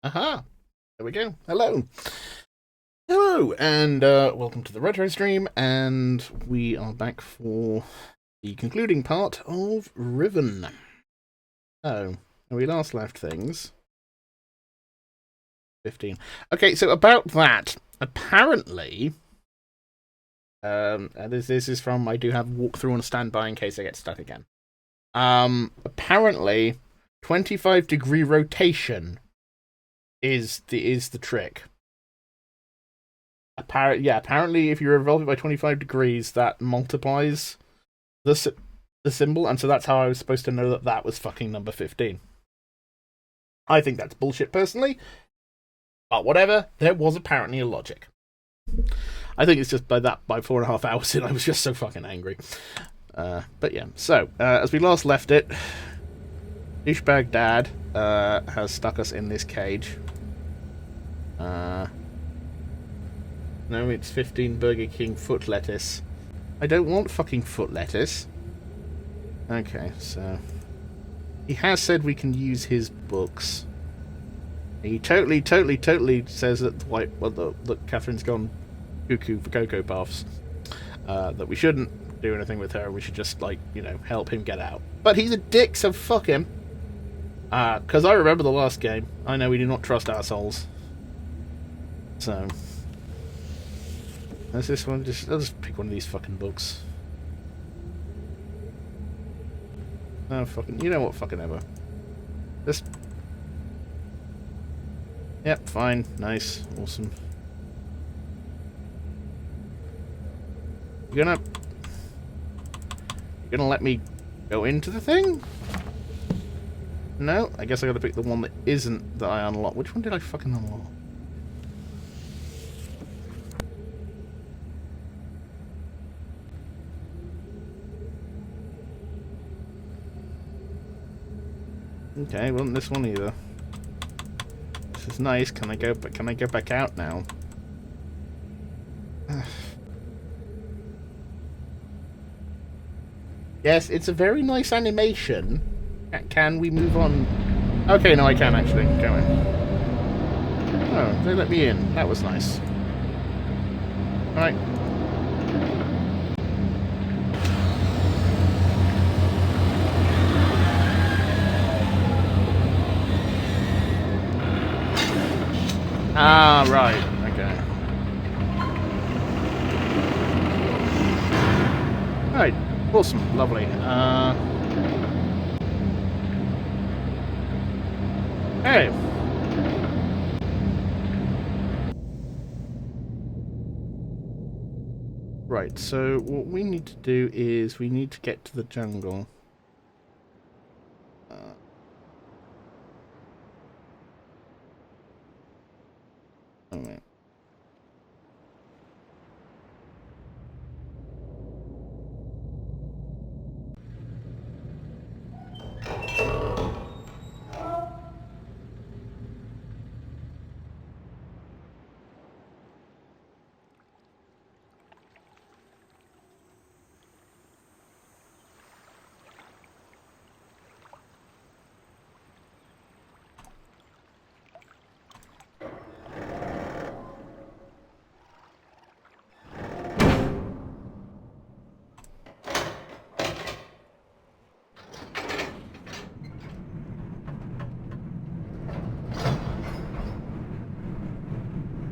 Aha! There we go. Hello. Hello, and welcome to the retro stream, and we are back for the concluding part of Riven. Oh, when we last left things. 15. Okay, so about that, apparently, and this is from, I do have walkthrough on standby in case I get stuck again. Apparently, 25-degree rotation is the trick. Apparently, if you revolve it by 25 degrees, that multiplies the symbol, and so that's how I was supposed to know that that was fucking number 15. I think that's bullshit, personally. But whatever, there was apparently a logic. I think it's just by 4.5 hours in, I was just so fucking angry. But yeah, so, as we last left it, douchebag dad has stuck us in this cage. No, it's 15 Burger King foot lettuce. I don't want fucking foot lettuce. Okay, so he has said we can use his books. He totally says that that Catherine's gone cuckoo for Cocoa Puffs. That we shouldn't do anything with her. We should just, help him get out. But he's a dick, so fuck him. Because I remember the last game. I know we do not trust assholes. So there's this one. I'll just pick one of these fucking books. Oh, fucking... You know what? Fucking ever. Just... Yep, fine. Nice. Awesome. You gonna let me go into the thing? No? I guess I gotta pick the one that isn't that I unlock. Which one did I fucking unlock? Okay, well, this one either. This is nice. Can I go back out now? Yes, it's a very nice animation. Can we move on? Okay, no, I can actually. Go in. Oh, they let me in. That was nice. Alright. Ah, right. Okay. Alright. Awesome. Lovely. Hey. Right, so what we need to do is we need to get to the jungle. Oh, wait.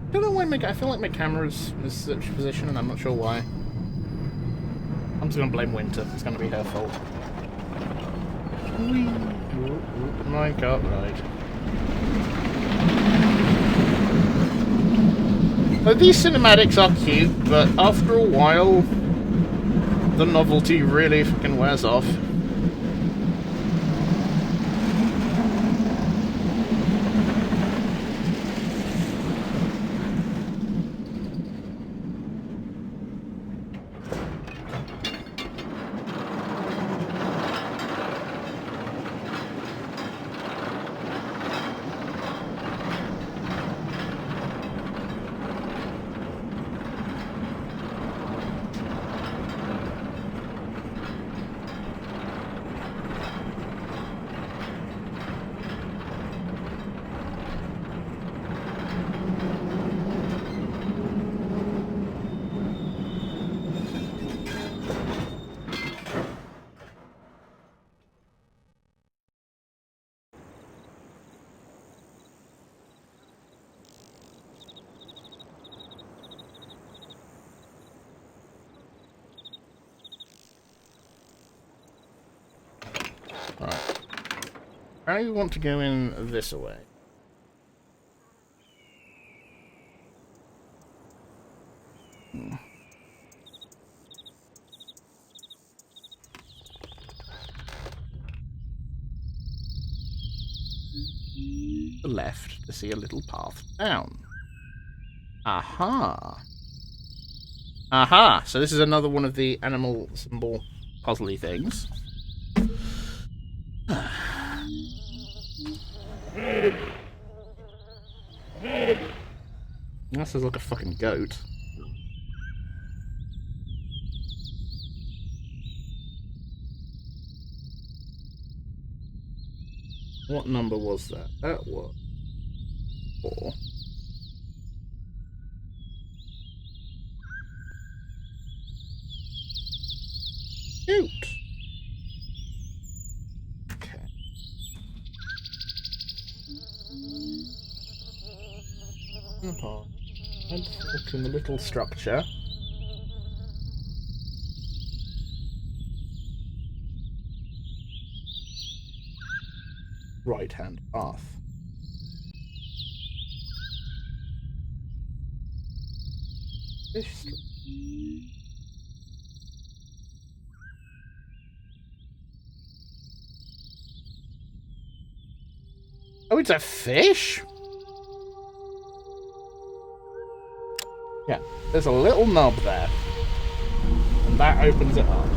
I don't know why I feel like my camera's in such a position, and I'm not sure why. I'm just gonna blame Winter. It's gonna be her fault. My God, right. So these cinematics are cute, but after a while, the novelty really fucking wears off. I want to go in this way. The left to see a little path down. Aha! Aha! So this is another one of the animal symbol puzzly things. That sounds like a fucking goat. What number was that? That was 4. Shoot! Okay. Apart. And look in the little structure. Right-hand path. Fish. Oh, it's a fish? Yeah, there's a little knob there. And that opens it up.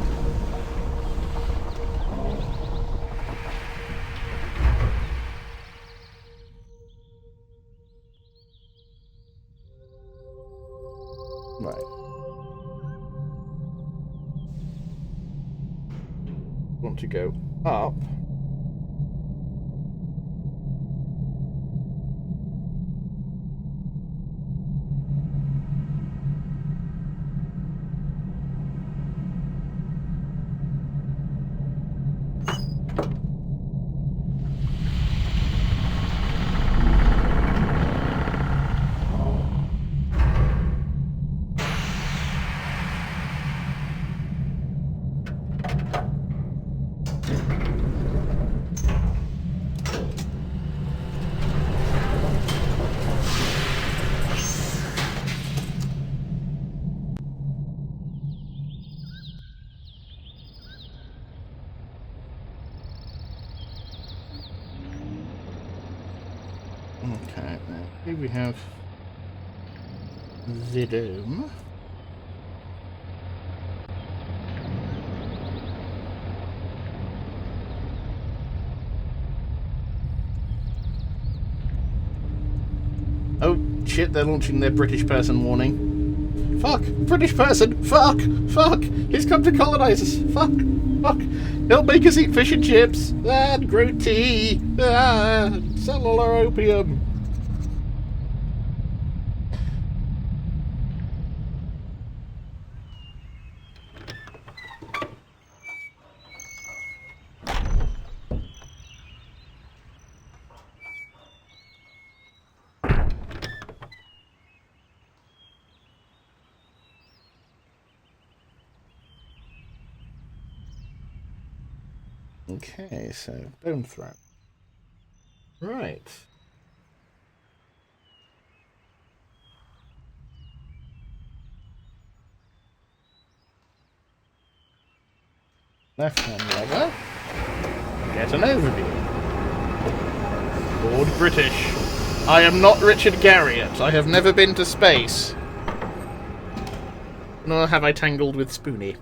Right. Want to go up. Okay, now here we have the dome. Oh shit, they're launching their British person warning. Fuck! British person! Fuck! Fuck! He's come to colonize us! Fuck! Fuck! He'll make us eat fish and chips! And grow tea! Sell all our opium! Okay, so bone throat. Right. Left-hand lever. Get an overview. Lord British. I am not Richard Garriott. I have never been to space. Nor have I tangled with Spoonie.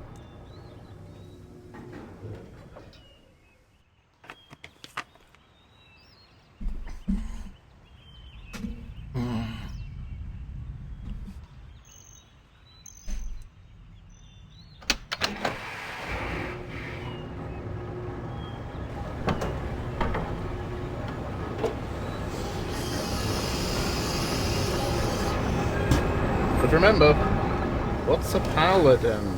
But remember, what's a paladin?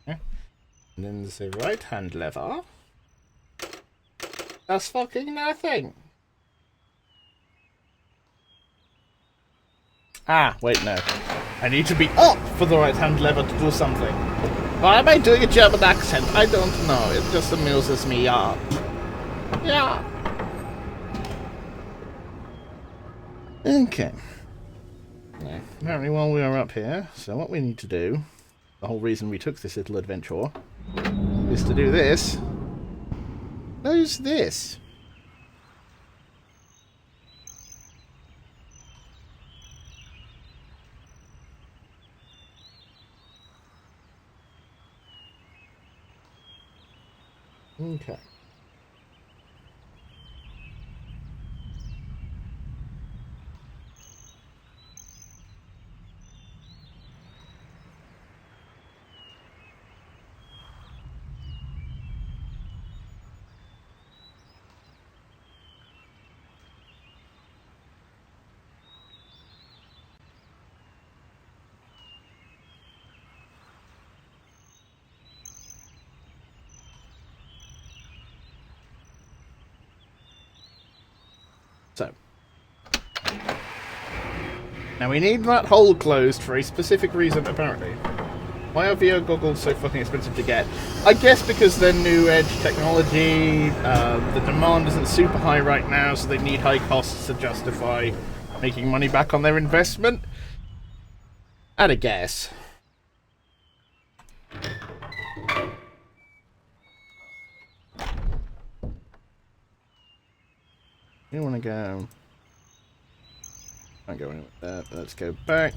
Okay. And then the right hand lever. That's fucking nothing. Ah, wait, no. I need to be up for the right hand lever to do something. Why am I doing a German accent? I don't know. It just amuses me, yeah. Yeah. Okay. Yeah, apparently while we are up here, so what we need to do, the whole reason we took this little adventure, is to do this. Close this. Okay. So. Now we need that hole closed for a specific reason, apparently. Why are VR goggles so fucking expensive to get? I guess because they're new edge technology, the demand isn't super high right now, so they need high costs to justify making money back on their investment. I'd a guess. You want to go... Can't go in with that. Let's go back.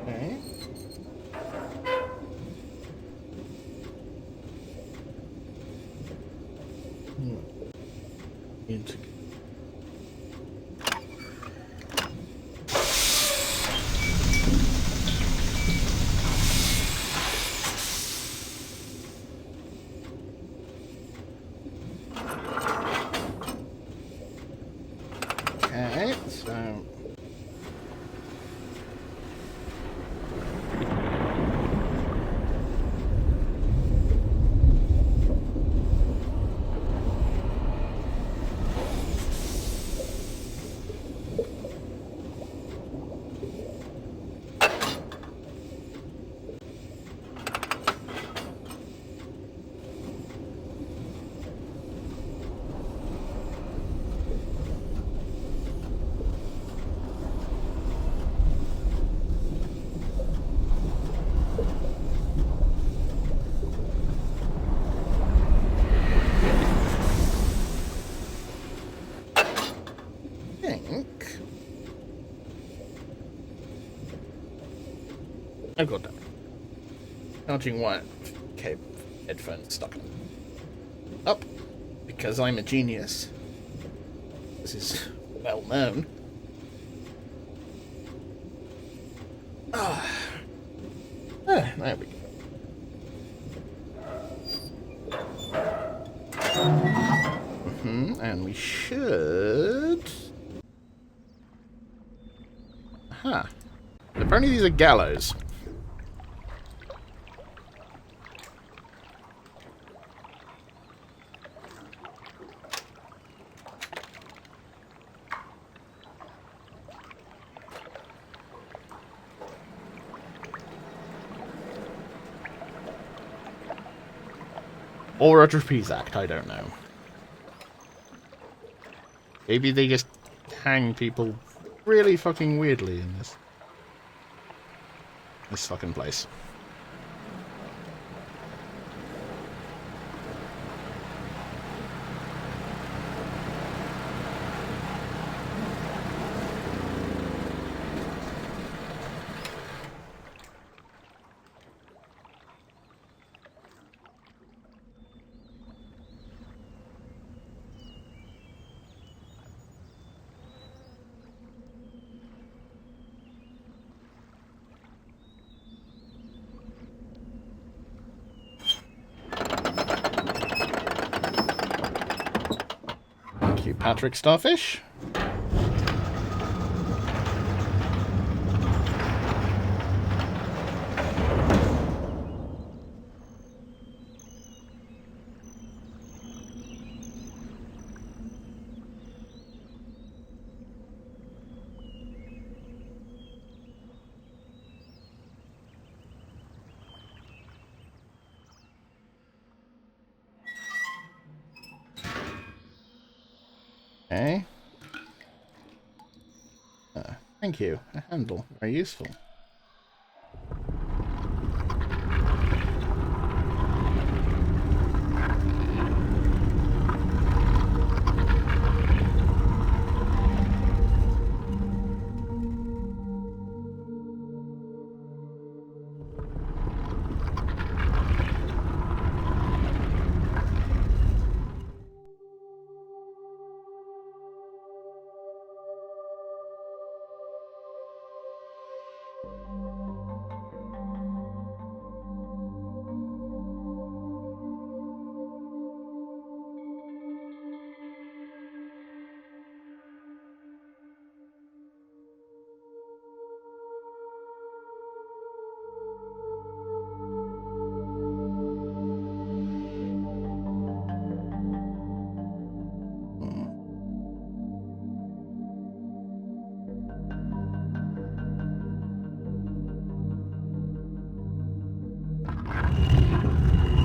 Okay. Into... Okay, so... Oh god damn it. Charging wire. Okay, headphones stuck. Up. Because I'm a genius. This is well known. There we go. And we should... Aha. Apparently these are gallows. Or a trapeze act, I don't know. Maybe they just hang people really fucking weirdly in this fucking place. Thank you, Patrick Starfish. Okay. Thank you. A handle. Very useful.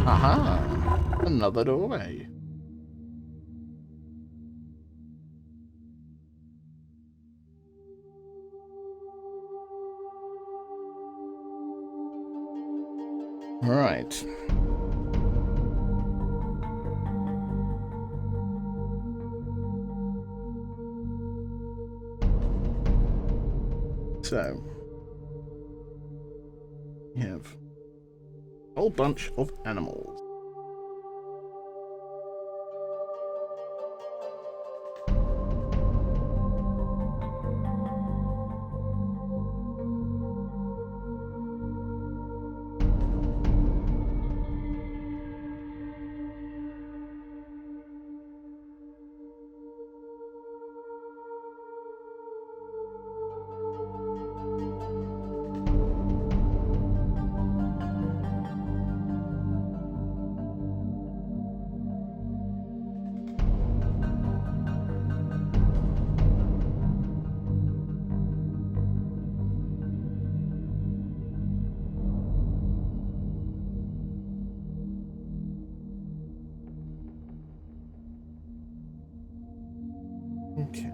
Aha! Another doorway. Right. So, we have a whole bunch of animals. Okay.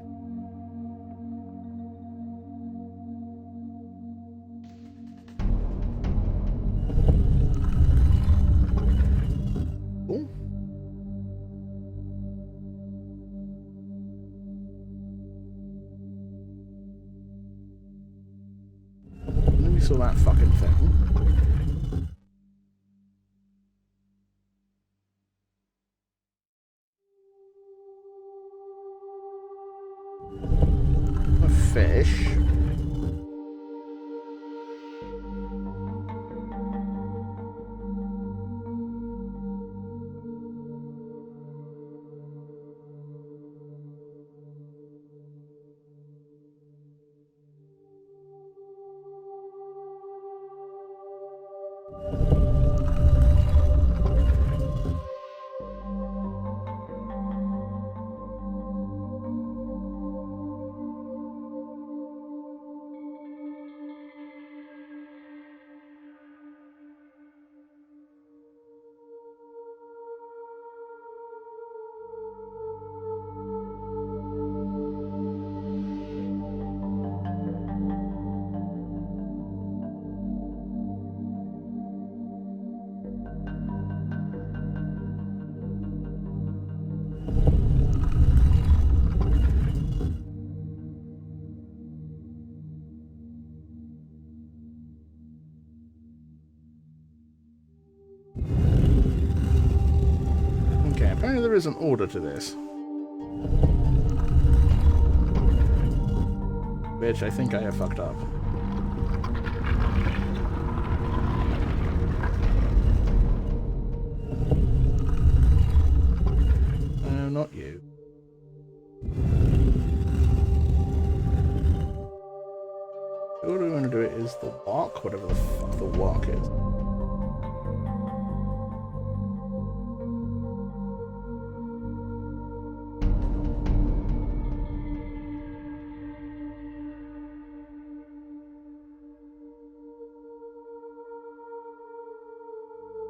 Cool. And then we saw that fucking thing. A fish. there's an order to this. Which I think I have fucked up. No, not you. The order we want to do it is the walk, whatever the fuck the walk is.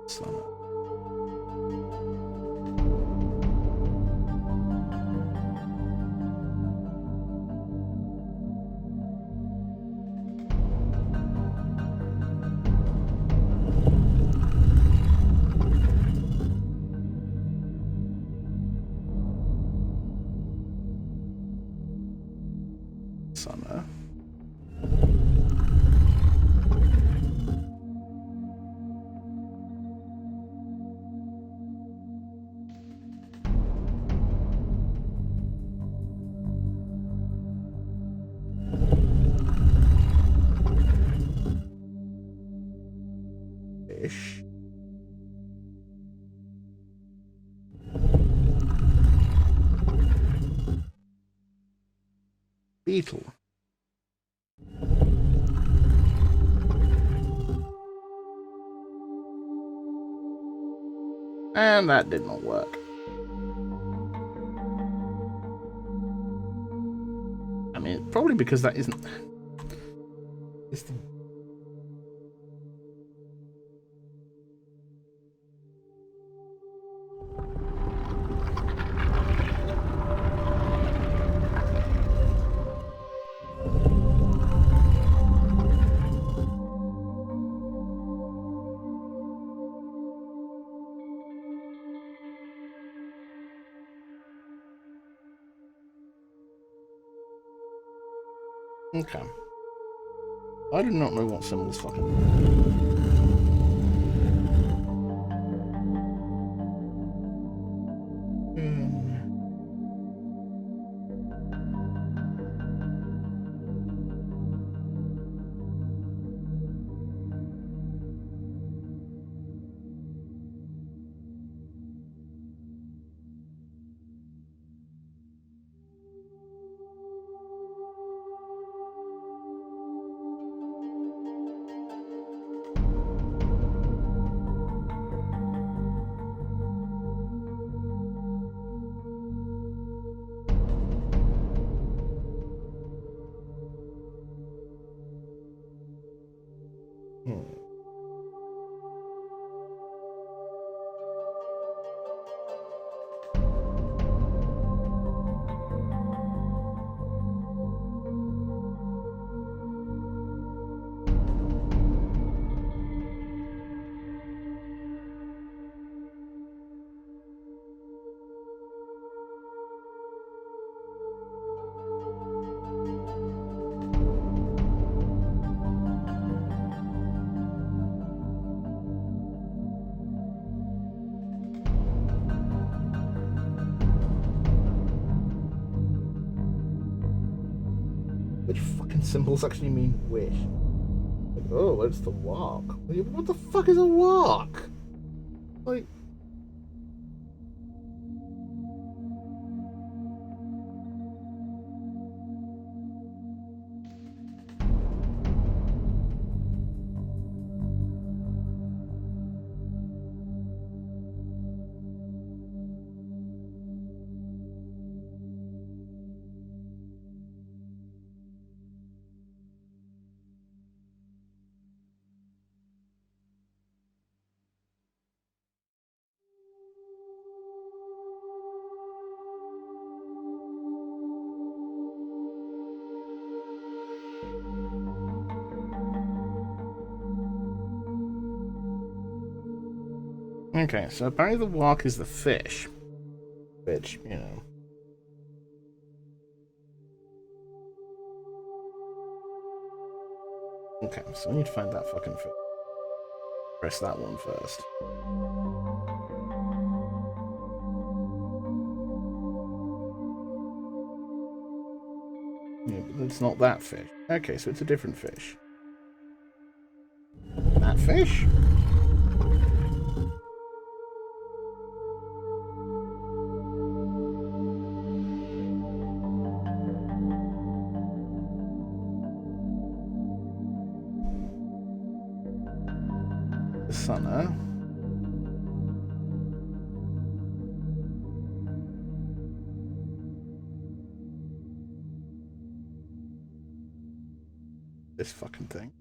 Summon. Summer. Fish. Beetle. And that did not work. I mean, probably because that isn't... It's the... Okay. I do not know what symbols fucking... Which fucking symbols actually mean wish? Like, oh, it's the walk. What the fuck is a walk? Like... Okay, so apparently the walk is the fish. Which, you know. Okay, so I need to find that fucking fish. Press that one first. Yeah, but it's not that fish. Okay, so it's a different fish. That fish? The Sunner. This fucking thing.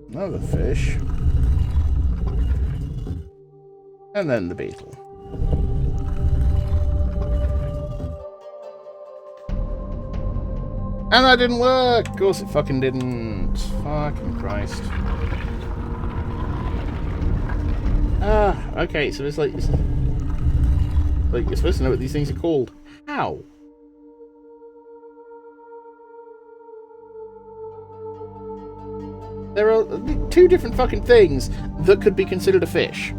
Another fish. And then the beetle. And that didn't work! Of course it fucking didn't. Fucking Christ. Ah, okay, so it's like you're supposed to know what these things are called. How? There are two different fucking things that could be considered a fish.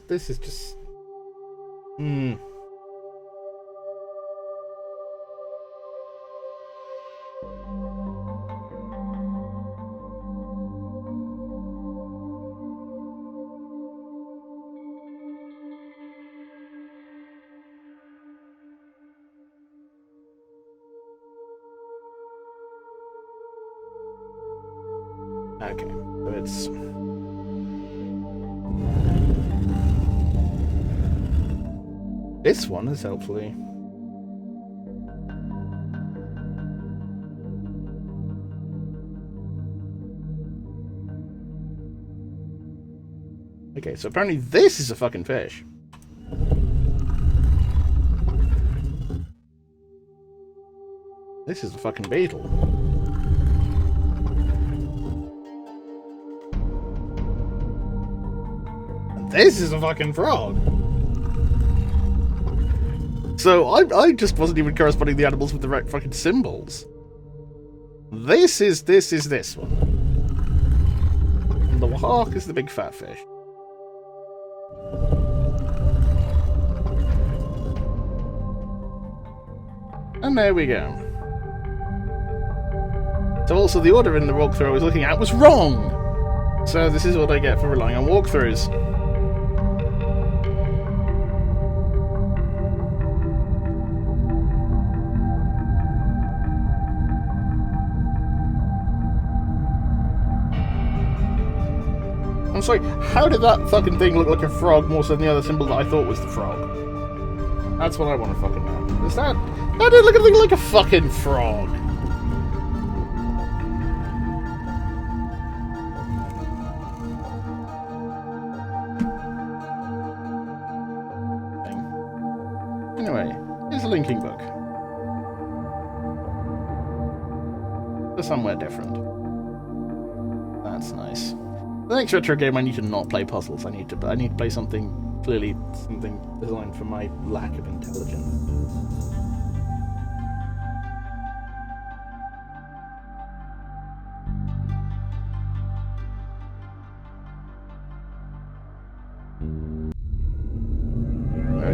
This is just... Okay, so it's... This one is hopefully... Okay, so apparently this is a fucking fish. This is a fucking beetle. And this is a fucking frog. So I just wasn't even corresponding the animals with the right fucking symbols. This is this one. And the wahawk is the big fat fish. And there we go. So also the order in the walkthrough I was looking at was wrong! So this is what I get for relying on walkthroughs. I'm sorry, how did that fucking thing look like a frog more so than the other symbol that I thought was the frog? That's what I want to fucking know. Is that... That did look like a fucking frog. Anyway, here's a linking book. For somewhere different. That's nice. The next retro game I need to not play puzzles. I need to play something designed for my lack of intelligence.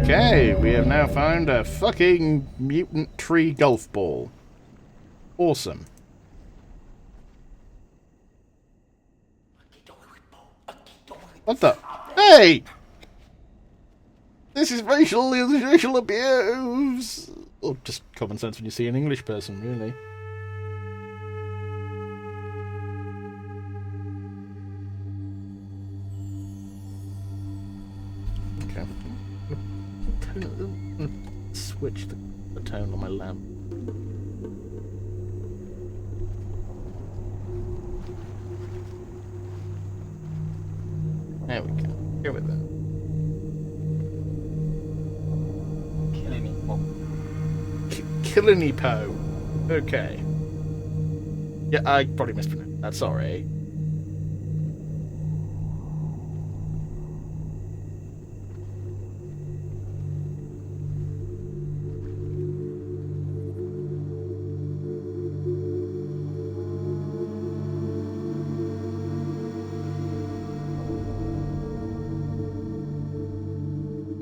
Okay, we have now found a fucking mutant tree golf ball. Awesome. What the? Hey! This is racial abuse! Or just common sense when you see an English person, really. Okay. I'm gonna switch the tone on my lamp. There we go. Go with that. Kilinipo. Okay. Yeah, I probably mispronounced that. Sorry.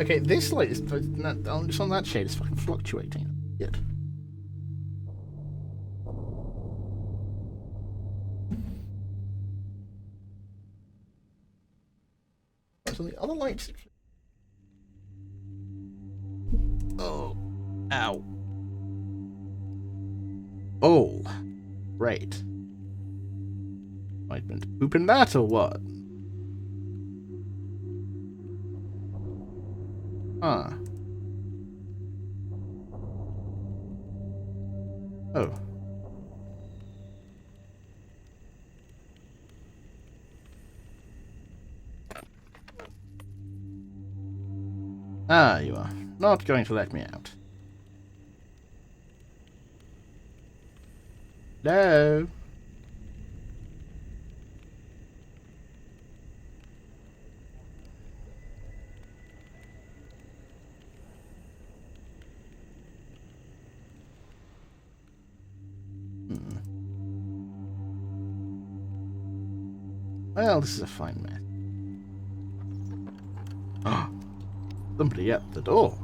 Okay, this light is just on that shade is fucking fluctuating. Yet. On the other lights. Oh, ow. Oh, right. I've been pooping that or what? Huh. Oh. Ah, you are not going to let me out. No. Well, this is a fine mess. Oh, somebody at the door.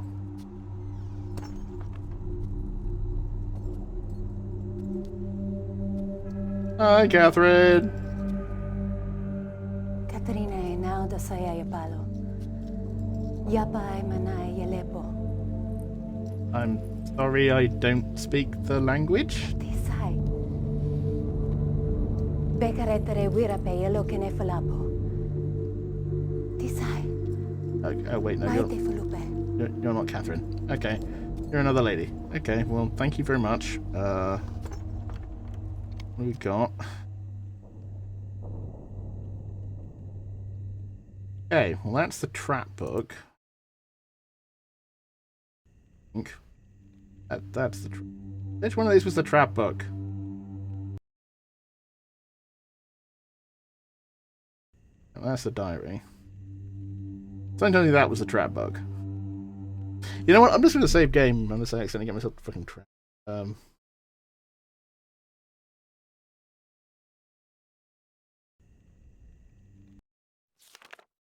Hi, Catherine. Katerina e now da saya palo. Yapa ay manay yalepo. I'm sorry I don't speak the language. Tisay. Bekaretere wirape yelo kene falapo. Tisay. Oh wait, no, you're not Catherine. Okay, you're another lady. Okay, well, thank you very much. What do we got? Okay, well, that's the trap book. I think that's the. Which one of these was the trap book? Oh, that's the diary. So I'm telling you that was the trap book. You know what? I'm just going to save game unless I accidentally get myself fucking trapped.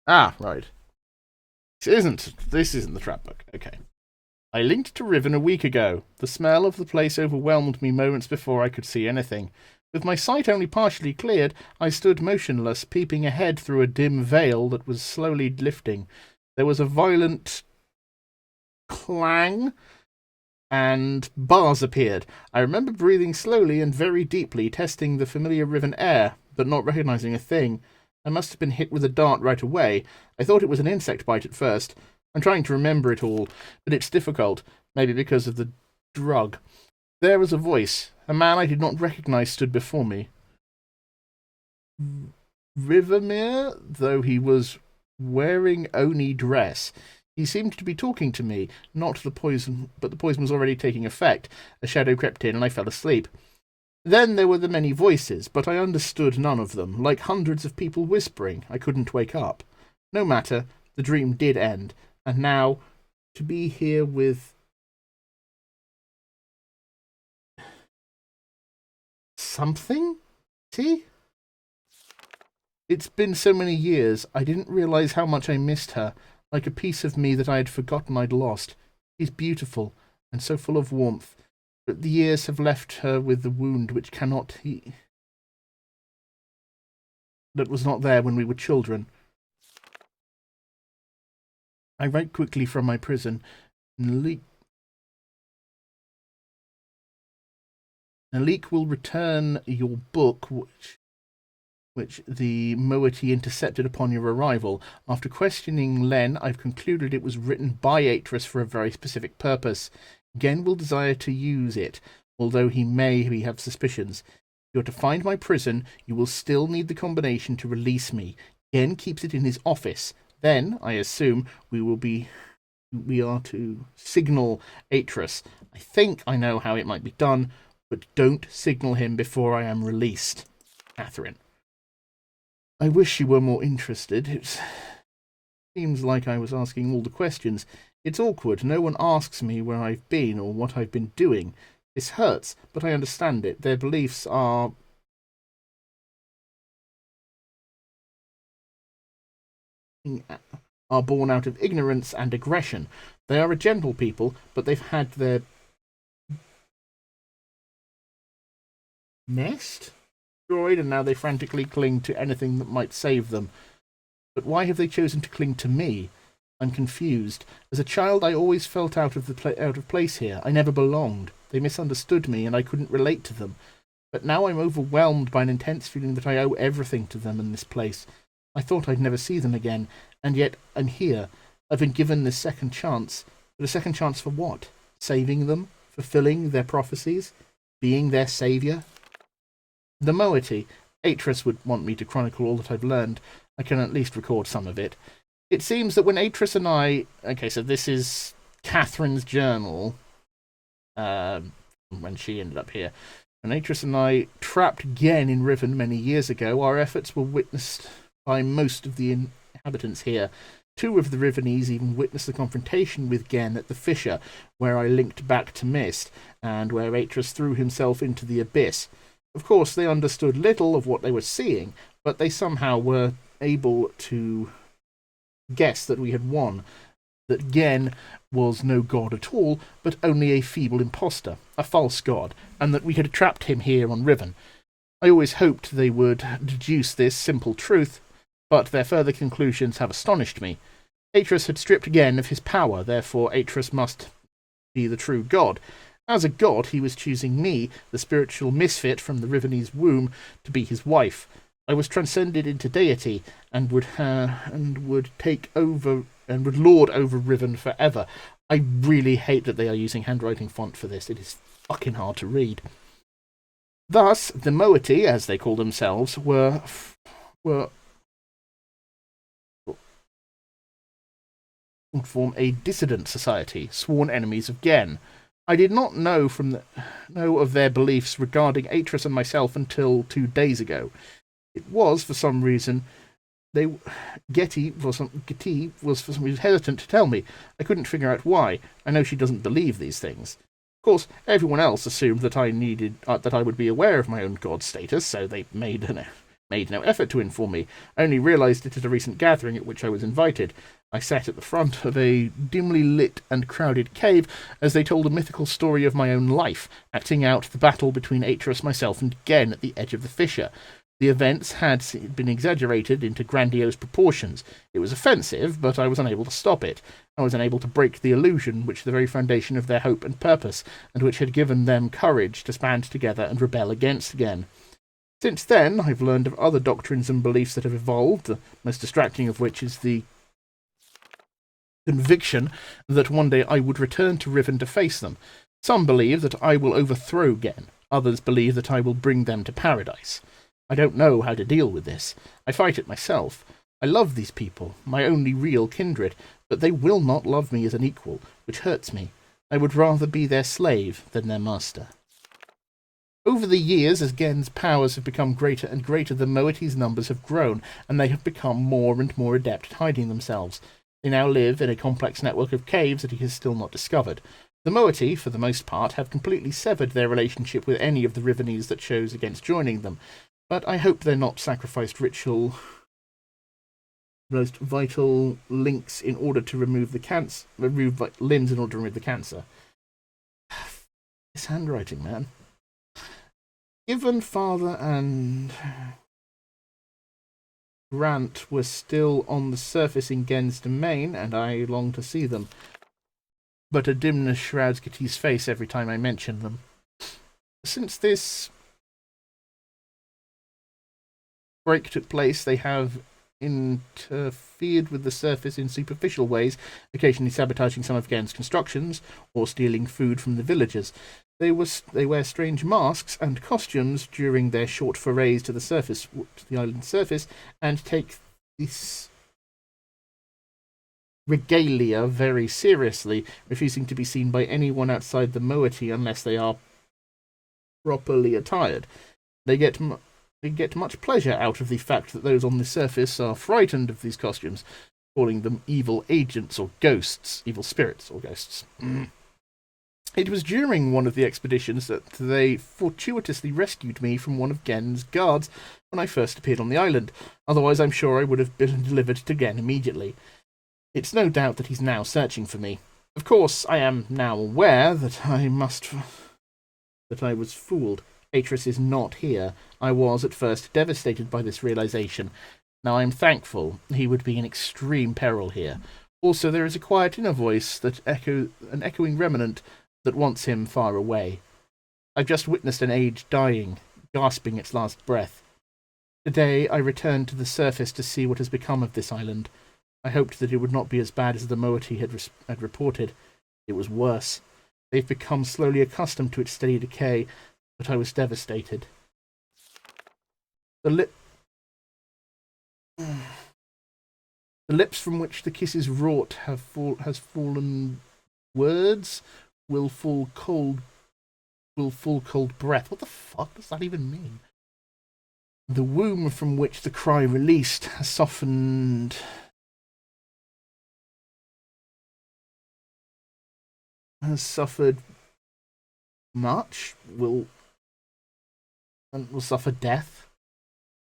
Ah, right. This isn't the trap book. Okay. I linked to Riven a week ago. The smell of the place overwhelmed me moments before I could see anything. With my sight only partially cleared, I stood motionless, peeping ahead through a dim veil that was slowly lifting. There was a violent clang, and bars appeared. I remember breathing slowly and very deeply, testing the familiar Riven air, but not recognizing a thing. I must have been hit with a dart right away. I thought it was an insect bite at first. I'm trying to remember it all, but it's difficult, maybe because of the drug. There was a voice. A man I did not recognize stood before me. Rivamere, though he was wearing Oni dress. He seemed to be talking to me, not the poison, but the poison was already taking effect. A shadow crept in and I fell asleep. Then there were the many voices, but I understood none of them, like hundreds of people whispering. I couldn't wake up. No matter, the dream did end, and now, to be here with something? See? It's been so many years, I didn't realize how much I missed her. like a piece of me that I had forgotten I'd lost. She's beautiful, and so full of warmth, but the years have left her with the wound which cannot heal. That was not there when we were children. I write quickly from my prison, and Leek will return your book, which the moiety intercepted upon your arrival. After questioning Len, I've concluded it was written by Atris for a very specific purpose. Gen will desire to use it, although he may have suspicions. If you're to find my prison, you will still need the combination to release me. Gen keeps it in his office. Then, I assume, we are to signal Atris. I think I know how it might be done, but don't signal him before I am released. Catherine. I wish you were more interested. It seems like I was asking all the questions. It's awkward. No one asks me where I've been or what I've been doing. This hurts, but I understand it. Their beliefs are born out of ignorance and aggression. They are a gentle people, but they've had their nest destroyed, and now they frantically cling to anything that might save them. But why have they chosen to cling to me? I'm confused. As a child, I always felt out of place here. I never belonged. They misunderstood me, and I couldn't relate to them. But now I'm overwhelmed by an intense feeling that I owe everything to them in this place. I thought I'd never see them again, and yet I'm here. I've been given this second chance. But a second chance for what? Saving them? Fulfilling their prophecies? Being their saviour? The moiety. Atris would want me to chronicle all that I've learned. I can at least record some of it. It seems that when Atris and I... Okay, so this is Catherine's journal. When she ended up here. When Atris and I trapped Gen in Riven many years ago, our efforts were witnessed by most of the inhabitants here. 2 of the Rivenese even witnessed the confrontation with Gen at the fissure, where I linked back to Mist, and where Atris threw himself into the abyss. Of course, they understood little of what they were seeing, but they somehow were able to guess that we had won, that Gen was no god at all, but only a feeble impostor, a false god, and that we had trapped him here on Riven. I always hoped they would deduce this simple truth, but their further conclusions have astonished me. Atris had stripped Gen of his power, therefore Atris must be the true god. As a god, he was choosing me, the spiritual misfit from the Rivenese womb, to be his wife. I was transcended into deity, and would take over and would lord over Riven forever. I really hate that they are using handwriting font for this. It is fucking hard to read. Thus, the moiety, as they call themselves, were form a dissident society, sworn enemies of Gen. I did not know of their beliefs regarding Atris and myself until 2 days ago. It was, for some reason, Getty was hesitant to tell me. I couldn't figure out why. I know she doesn't believe these things. Of course, everyone else assumed that I would be aware of my own god status, so they made no effort to inform me. I only realised it at a recent gathering at which I was invited. I sat at the front of a dimly lit and crowded cave as they told a mythical story of my own life, acting out the battle between Atris, myself, and Gen at the edge of the fissure. The events had been exaggerated into grandiose proportions. It was offensive, but I was unable to stop it. I was unable to break the illusion which the very foundation of their hope and purpose, and which had given them courage to band together and rebel against Gen. Since then, I've learned of other doctrines and beliefs that have evolved, the most distracting of which is the conviction that one day I would return to Riven to face them. Some believe that I will overthrow Gen. Others believe that I will bring them to paradise. I don't know how to deal with this. I fight it myself. I love these people, my only real kindred, but they will not love me as an equal, which hurts me. I would rather be their slave than their master. Over the years, as Gen's powers have become greater and greater, the moiety's numbers have grown, and they have become more and more adept at hiding themselves. They now live in a complex network of caves that he has still not discovered. The moiety, for the most part, have completely severed their relationship with any of the Rivenese that chose against joining them, but I hope they're not sacrificed ritual most vital links in order to remove the cancer, limbs in order to remove the cancer. This handwriting, man. Given father and Grant were still on the surface in Gen's domain, and I long to see them. But a dimness shrouds Kitty's face every time I mention them. Since this break took place, they have interfered with the surface in superficial ways, occasionally sabotaging some of Gen's constructions, or stealing food from the villagers. They wear strange masks and costumes during their short forays to the island's surface, and take this regalia very seriously, refusing to be seen by anyone outside the moiety unless they are properly attired. They get much pleasure out of the fact that those on the surface are frightened of these costumes, calling them evil agents or ghosts, evil spirits or ghosts. It was during one of the expeditions that they fortuitously rescued me from one of Gen's guards when I first appeared on the island. Otherwise, I'm sure I would have been delivered to Gen immediately. It's no doubt that he's now searching for me. Of course, I am now aware that I was fooled. Atris is not here. I was at first devastated by this realization. Now I am thankful. He would be in extreme peril here. Also, there is a quiet inner voice, an echoing remnant that wants him far away. I've just witnessed an age dying, gasping its last breath. Today I returned to the surface to see what has become of this island. I hoped that it would not be as bad as the moiety had reported. It was worse. They've become slowly accustomed to its steady decay, but I was devastated. The lips from which the kisses wrought has fallen words, will fall cold breath. What the fuck does that even mean? The womb from which the cry released has softened. Has suffered much, will suffer death.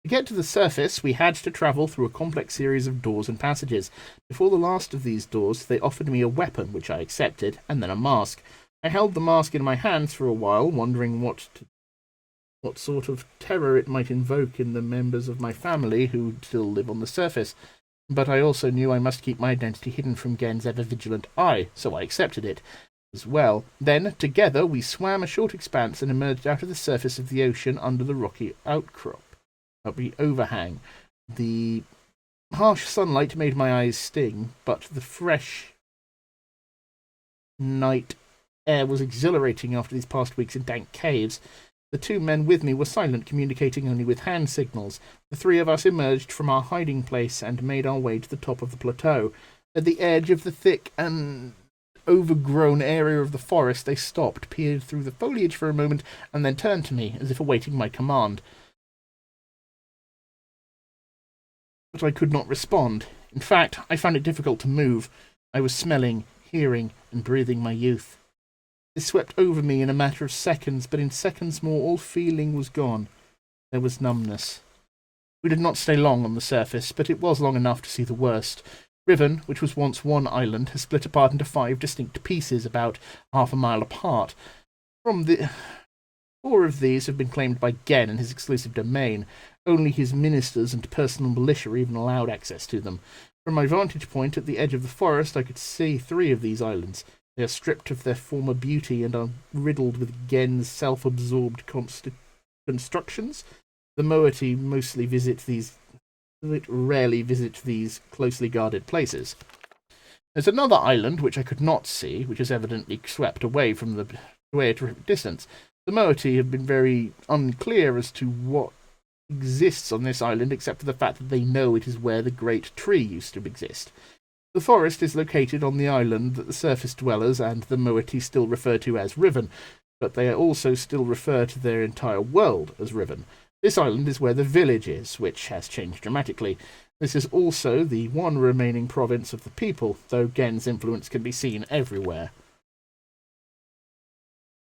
To get to the surface, we had to travel through a complex series of doors and passages. Before the last of these doors, they offered me a weapon, which I accepted, and then a mask. I held the mask in my hands for a while, wondering what sort of terror it might invoke in the members of my family who still live on the surface. But I also knew I must keep my identity hidden from Gen's ever-vigilant eye, so I accepted it as well. Then, together, we swam a short expanse and emerged out of the surface of the ocean under the rocky overhang. The harsh sunlight made my eyes sting, but the fresh night air was exhilarating after these past weeks in dank caves. The two men with me were silent, communicating only with hand signals. The three of us emerged from our hiding place and made our way to the top of the plateau. At the edge of the thick and overgrown area of the forest, they stopped, peered through the foliage for a moment, and then turned to me, as if awaiting my command. But I could not respond. In fact, I found it difficult to move. I was smelling, hearing, and breathing my youth. It swept over me in a matter of seconds, but in seconds more all feeling was gone. There was numbness. We did not stay long on the surface, but it was long enough to see the worst. Riven, which was once one island, has split apart into 5 distinct pieces about half a mile apart. 4 of these have been claimed by Gen in his exclusive domain. Only his ministers and personal militia even allowed access to them. From my vantage point at the edge of the forest, I could see 3 of these islands. They are stripped of their former beauty and are riddled with Gen's self-absorbed constructions. The moiety rarely visit these closely guarded places. There's another island which I could not see, which is evidently swept away at a terrific distance. The moiety have been very unclear as to what exists on this island, except for the fact that they know it is where the great tree used to exist. The forest is located on the island that the surface dwellers and the moiety still refer to as Riven, but they also still refer to their entire world as Riven. This island is where the village is, which has changed dramatically. This is also the one remaining province of the people, though Gen's influence can be seen everywhere.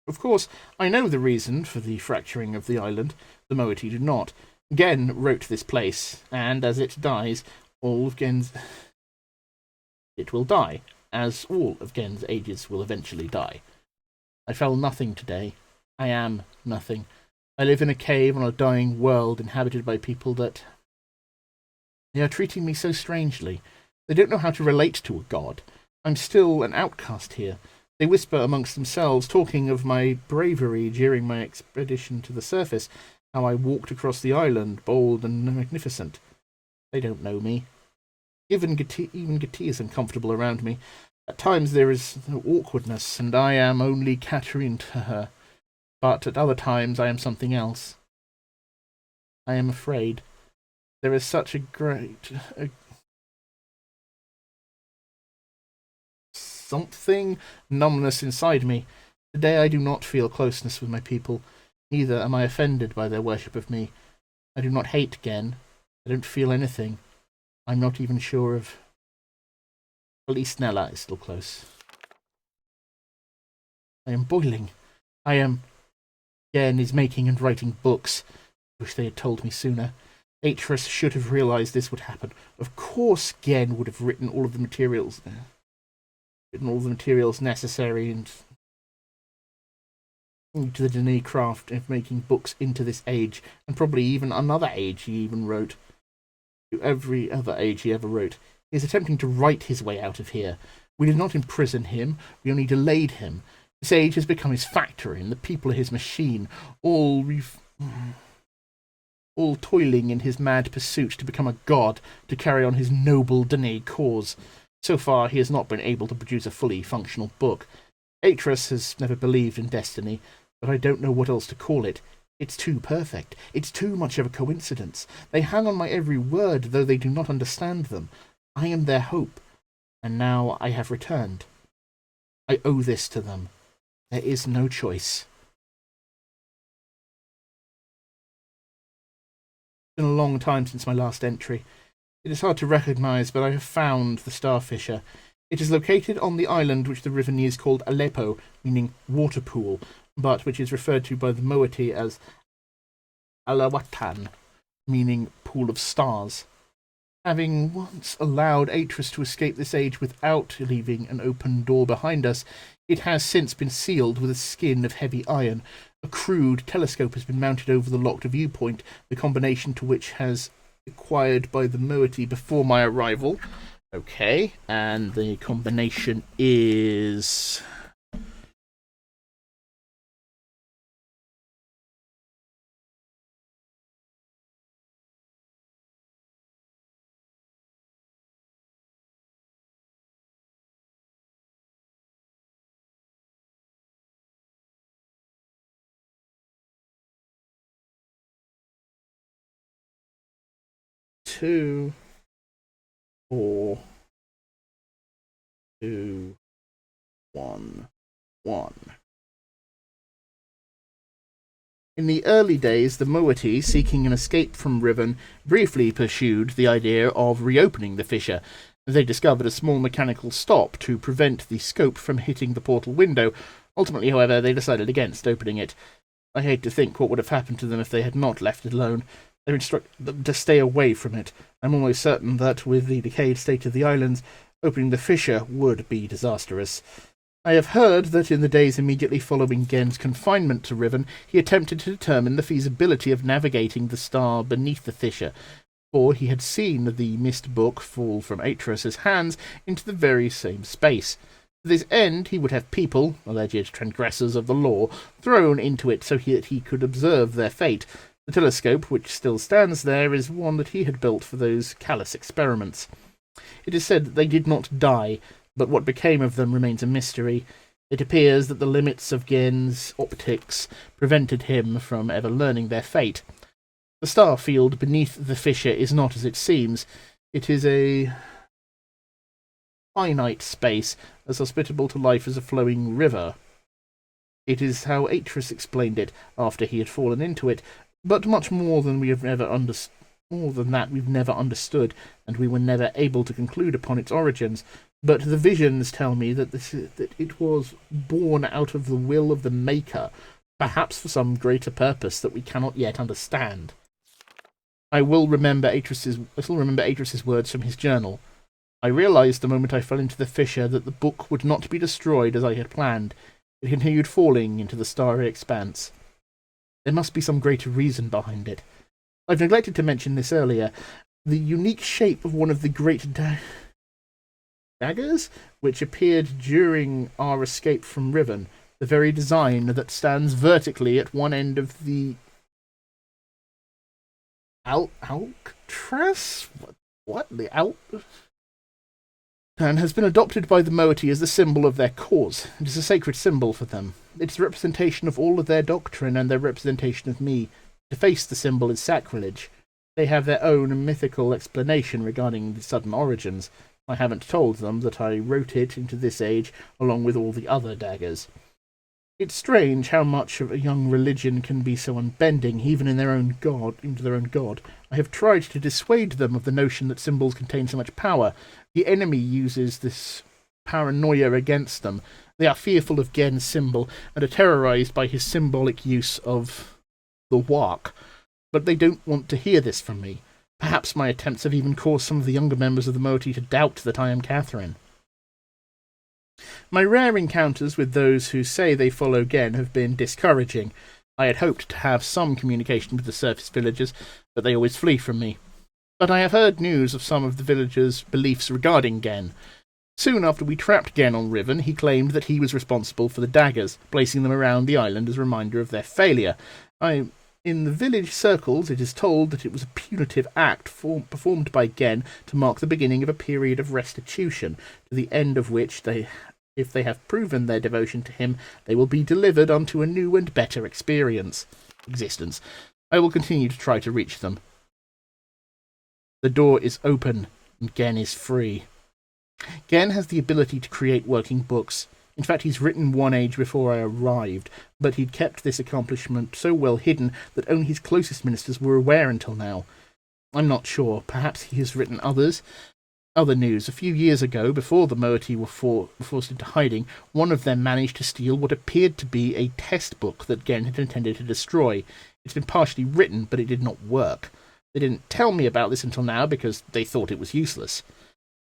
Of course, I know the reason for the fracturing of the island. The moiety do not. Gen wrote this place, and as it dies, all of Gen's... It will die, as all of Gen's ages will eventually die. I felt nothing today. I am nothing. I live in a cave on a dying world inhabited by people that... They are treating me so strangely. They don't know how to relate to a god. I'm still an outcast here. They whisper amongst themselves, talking of my bravery during my expedition to the surface, how I walked across the island, bold and magnificent. They don't know me. Even Gati is uncomfortable around me. At times there is no awkwardness, and I am only Katarine to her. But at other times I am something else. I am afraid. There is such a great... something numbness inside me. Today I do not feel closeness with my people. Neither am I offended by their worship of me. I do not hate Gen. I don't feel anything. I'm not even sure of... At least Nella is still close. I am boiling. I am... Gen is making and writing books. I wish they had told me sooner. Atreus should have realized this would happen. Of course Gen would have written all of the materials necessary and to the Danae craft of making books into this age, and probably even another age he even wrote. To every other age he ever wrote. He is attempting to write his way out of here. We did not imprison him, we only delayed him. This age has become his factory, and the people are his machine, all toiling in his mad pursuit to become a god, to carry on his noble Danae cause. So far, he has not been able to produce a fully functional book. Atreus has never believed in destiny, but I don't know what else to call it. It's too perfect. It's too much of a coincidence. They hang on my every word, though they do not understand them. I am their hope, and now I have returned. I owe this to them. There is no choice. It's been a long time since my last entry. It is hard to recognize, but I have found the Starfisher. It is located on the island which the Rivenese called Aleppo, meaning water pool, but which is referred to by the moiety as Alawatan, meaning pool of stars. Having once allowed Atreus to escape this age without leaving an open door behind us, it has since been sealed with a skin of heavy iron. A crude telescope has been mounted over the locked viewpoint, the combination to which has acquired by the moiety before my arrival. Okay, and the combination is... Two, 4, 2, 1, 1. In the early days, the moiety, seeking an escape from Riven, briefly pursued the idea of reopening the fissure. They discovered a small mechanical stop to prevent the scope from hitting the portal window. Ultimately, however, they decided against opening it. I hate to think what would have happened to them if they had not left it alone. They instructed them to stay away from it. I'm almost certain that, with the decayed state of the islands, opening the fissure would be disastrous. I have heard that in the days immediately following Gen's confinement to Riven, he attempted to determine the feasibility of navigating the star beneath the fissure, for he had seen the mist book fall from Atreus's hands into the very same space. To this end, he would have people, alleged transgressors of the law, thrown into it so that he could observe their fate. The telescope, which still stands there, is one that he had built for those callous experiments. It is said that they did not die, but what became of them remains a mystery. It appears that the limits of Gen's optics prevented him from ever learning their fate. The star field beneath the fissure is not as it seems. It is a finite space, as hospitable to life as a flowing river. It is how Atreus explained it after he had fallen into it, but much more than we have ever understood. More than that we've never understood, and we were never able to conclude upon its origins. But the visions tell me that it was born out of the will of the Maker, perhaps for some greater purpose that we cannot yet understand. I will remember Atris's words from his journal. I realized the moment I fell into the fissure that the book would not be destroyed as I had planned. It continued falling into the starry expanse. There must be some greater reason behind it. I've neglected to mention this earlier. The unique shape of one of the great daggers, which appeared during our escape from Riven, the very design that stands vertically at one end of the Alcatraz? What? The and has been adopted by the moiety as the symbol of their cause. It is a sacred symbol for them. It is a representation of all of their doctrine and their representation of me. To face the symbol is sacrilege. They have their own mythical explanation regarding the sudden origins. I haven't told them that I wrote it into this age along with all the other daggers. It's strange how much of a young religion can be so unbending, even in their own god, into their own god. I have tried to dissuade them of the notion that symbols contain so much power. The enemy uses this paranoia against them. They are fearful of Gen's symbol and are terrorized by his symbolic use of the walk. But they don't want to hear this from me. Perhaps my attempts have even caused some of the younger members of the moiety to doubt that I am Catherine. My rare encounters with those who say they follow Gen have been discouraging. I had hoped to have some communication with the surface villagers, but they always flee from me. But I have heard news of some of the villagers' beliefs regarding Gen. Soon after we trapped Gen on Riven, he claimed that he was responsible for the daggers, placing them around the island as a reminder of their failure. In the village circles, it is told that it was a punitive act performed by Gen to mark the beginning of a period of restitution, to the end of which, if they have proven their devotion to him, they will be delivered unto a new and better existence. I will continue to try to reach them. The door is open, and Gen is free. Gen has the ability to create working books. In fact, he's written one age before I arrived, but he'd kept this accomplishment so well hidden that only his closest ministers were aware until now. I'm not sure. Perhaps he has written other news. A few years ago, before the moiety were forced into hiding, one of them managed to steal what appeared to be a test book that Gen had intended to destroy. It's been partially written, but it did not work. They didn't tell me about this until now because they thought it was useless.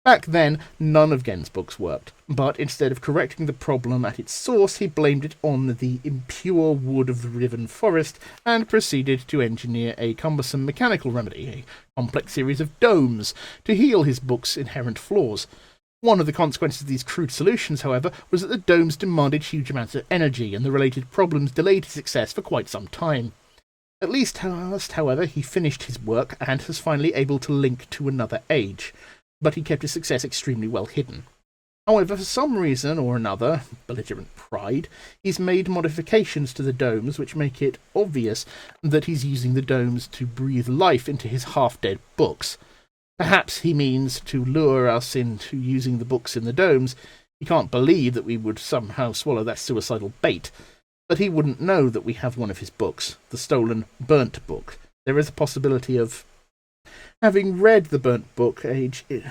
Back then, none of Gen's books worked, but instead of correcting the problem at its source, he blamed it on the impure wood of the Riven forest and proceeded to engineer a cumbersome mechanical remedy, a complex series of domes, to heal his book's inherent flaws. One of the consequences of these crude solutions, however, was that the domes demanded huge amounts of energy, and the related problems delayed his success for quite some time. At least, however, he finished his work and was finally able to link to another age, but he kept his success extremely well hidden. However, for some reason or another, belligerent pride, he's made modifications to the domes which make it obvious that he's using the domes to breathe life into his half-dead books. Perhaps he means to lure us into using the books in the domes. He can't believe that we would somehow swallow that suicidal bait, but he wouldn't know that we have one of his books, the stolen, burnt book. There is a possibility of having read the burnt book, the age it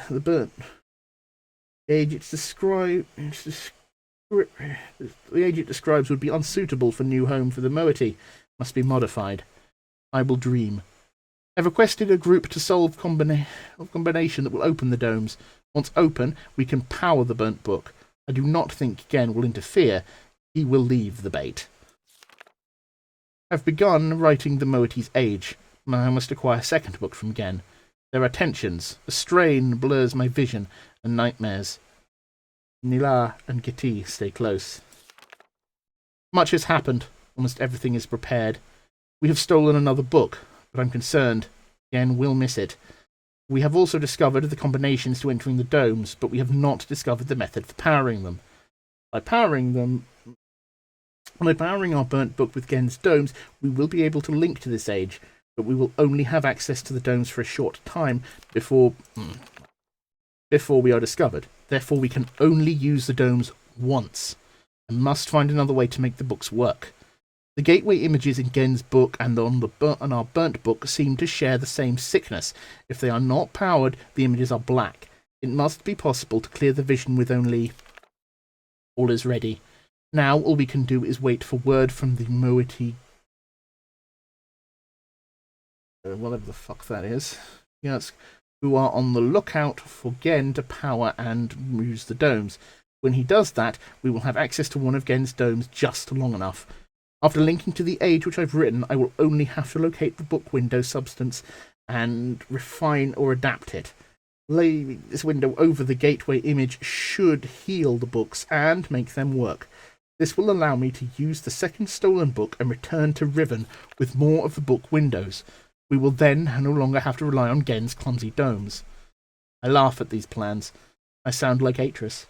describes would be unsuitable for new home for the moiety. Must be modified. I will dream. I've requested a group to solve combination that will open the domes. Once open, we can power the burnt book. I do not think Gen will interfere. He will leave the bait. I've begun writing the moiety's age. I must acquire a second book from Gen. There are tensions. A strain blurs my vision, and nightmares. Nila and Giti stay close. Much has happened. Almost everything is prepared. We have stolen another book, but I'm concerned. Gen will miss it. We have also discovered the combinations to entering the domes, but we have not discovered the method for powering them. By powering our burnt book with Gen's domes, we will be able to link to this age, but we will only have access to the domes for a short time before we are discovered. Therefore, we can only use the domes once, and must find another way to make the books work. The gateway images in Gen's book and on our burnt book seem to share the same sickness. If they are not powered, the images are black. It must be possible to clear the vision with only... All is ready. Now all we can do is wait for word from the moiety whatever the fuck that is. Yes, who are on the lookout for Gen to power and use the domes. When he does that, we will have access to one of Gen's domes just long enough. After linking to the age which I've written, I will only have to locate the book window substance and refine or adapt it. Laying this window over the gateway image should heal the books and make them work. This will allow me to use the second stolen book and return to Riven with more of the book windows. We will then no longer have to rely on Gen's clumsy domes. I laugh at these plans. I sound like Atris.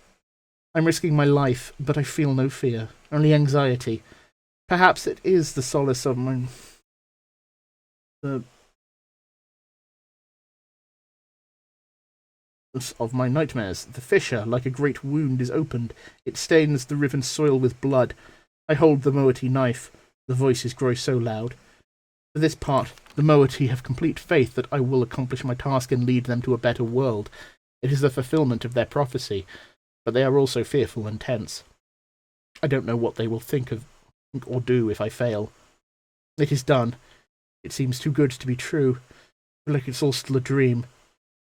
I'm risking my life, but I feel no fear, only anxiety. Perhaps it is the solace of my... of my nightmares. The fissure, like a great wound, is opened. It stains the riven soil with blood. I hold the moiety knife. The voices grow so loud. For this part, the moiety have complete faith that I will accomplish my task and lead them to a better world. It is the fulfillment of their prophecy, but they are also fearful and tense. I don't know what they will think or do if I fail. It is done. It seems too good to be true. I feel like it's all still a dream.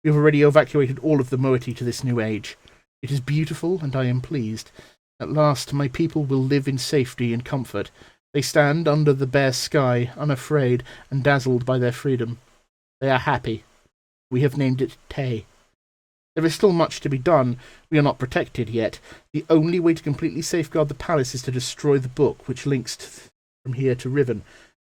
We have already evacuated all of the moiety to this new age. It is beautiful, and I am pleased. At last, my people will live in safety and comfort. They stand under the bare sky, unafraid and dazzled by their freedom. They are happy. We have named it Tay. There is still much to be done. We are not protected yet. The only way to completely safeguard the palace is to destroy the book, which links from here to Riven.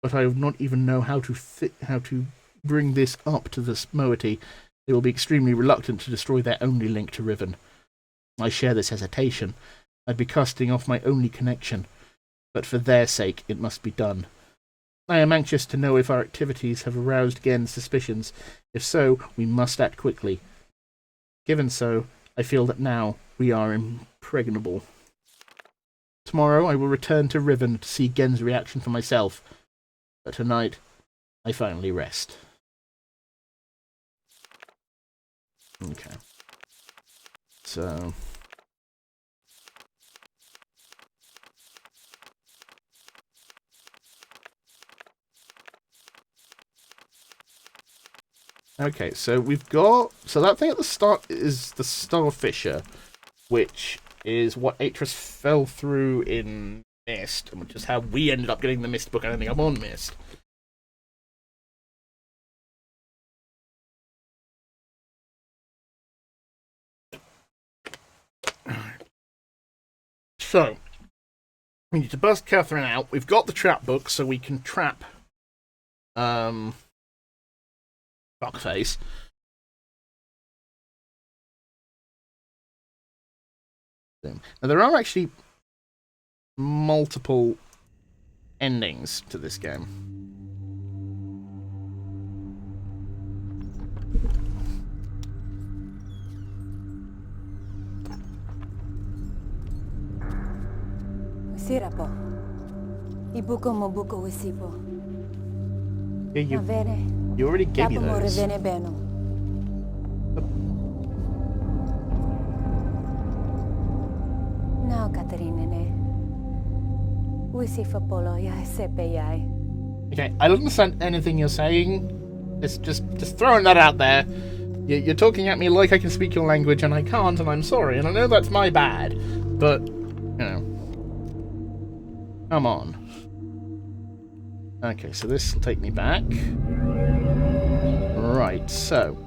But I do not even know how to bring this up to the moiety. They will be extremely reluctant to destroy their only link to Riven. I share this hesitation. I'd be casting off my only connection. But for their sake, it must be done. I am anxious to know if our activities have aroused Gen's suspicions. If so, we must act quickly. Given so, I feel that now we are impregnable. Tomorrow I will return to Riven to see Gen's reaction for myself. But tonight, I finally rest. Okay. So... okay, so we've got... so that thing at the start is the Star Fissure, which is what Atris fell through in Mist, and which is how we ended up getting the Mist book and ending up on Mist. So, we need to bust Catherine out. We've got the trap book, so we can trap... fuckface. Now, there are actually multiple endings to this game. Sira po. Ibuko mo buko wisipo. Yeah, you already gave me those. Now, Katerina ne. Wisifa polo ya sepe yai. Okay, I don't understand anything you're saying. It's just throwing that out there. You're talking at me like I can speak your language, and I can't, and I'm sorry, and I know that's my bad, but, you know. Come on. Okay, so this will take me back. Right, so...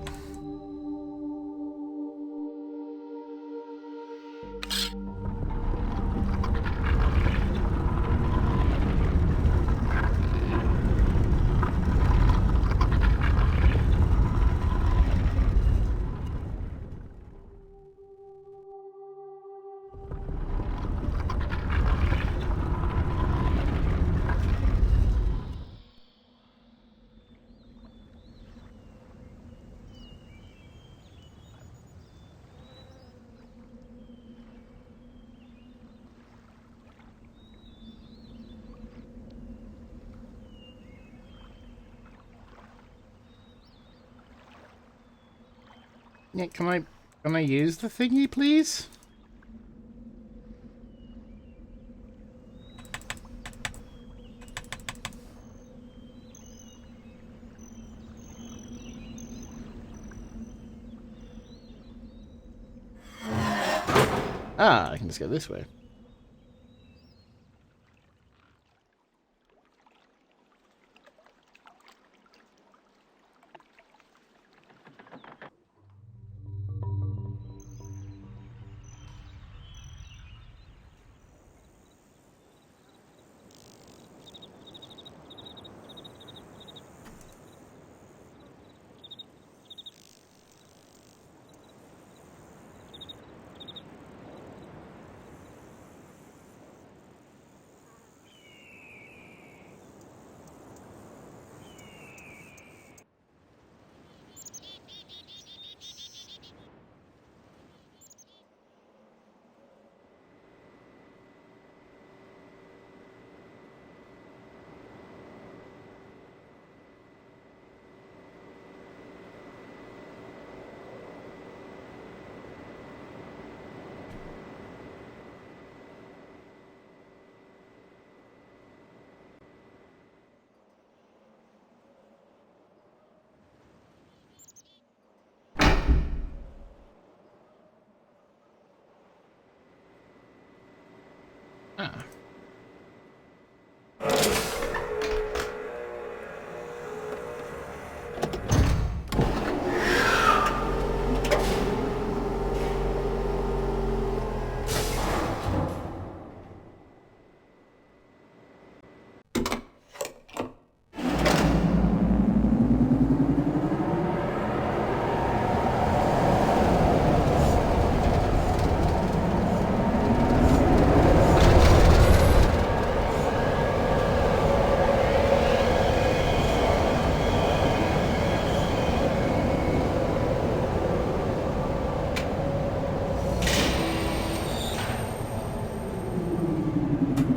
yeah, can I use the thingy, please? Ah, I can just go this way. Ah.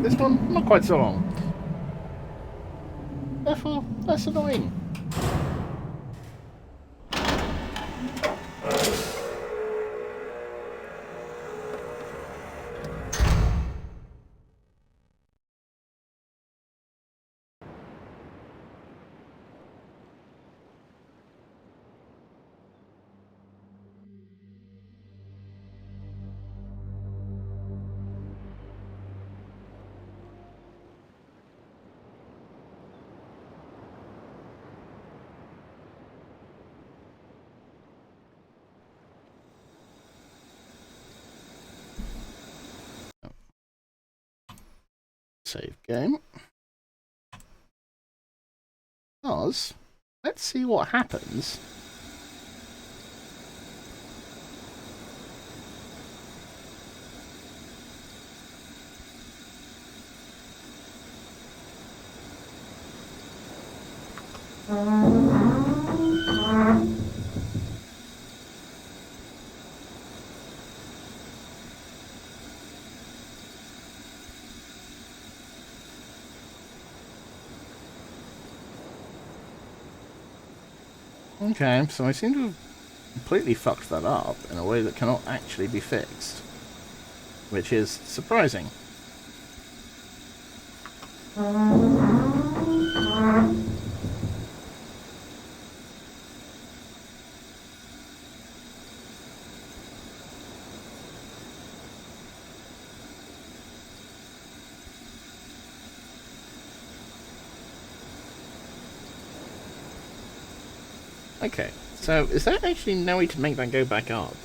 This one, not quite so long. Therefore, less annoying. Save game. Because, let's see what happens. Okay, so I seem to have completely fucked that up in a way that cannot actually be fixed. Which is surprising. Okay, so is there actually no way to make that go back up?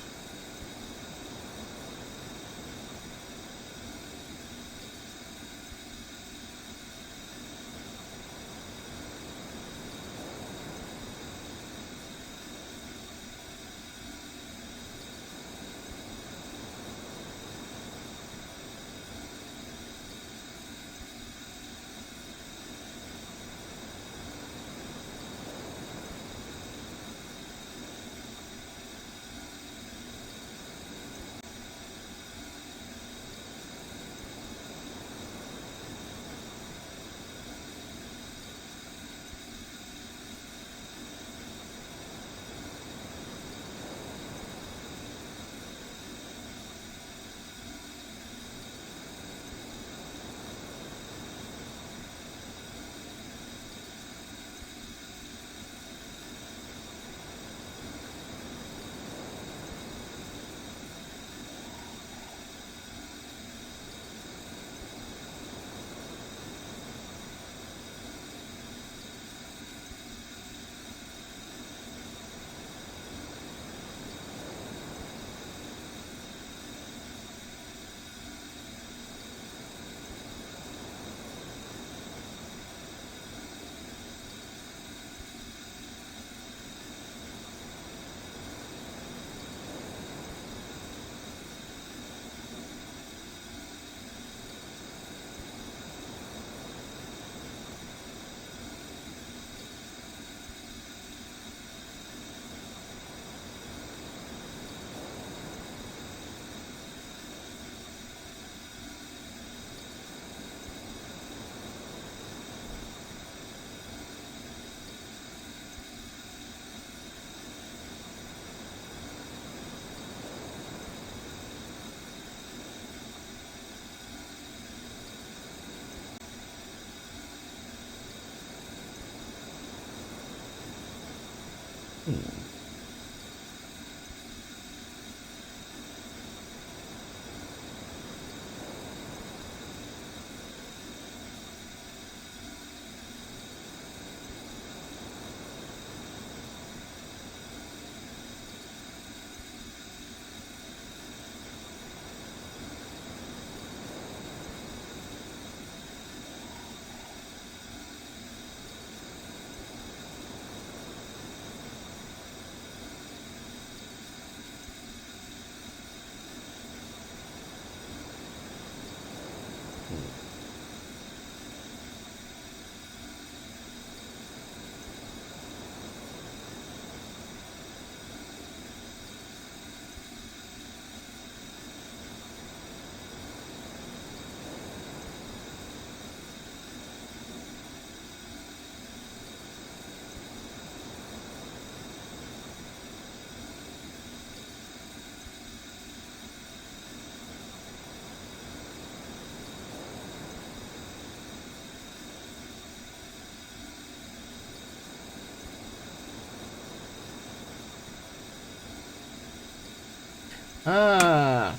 Ah.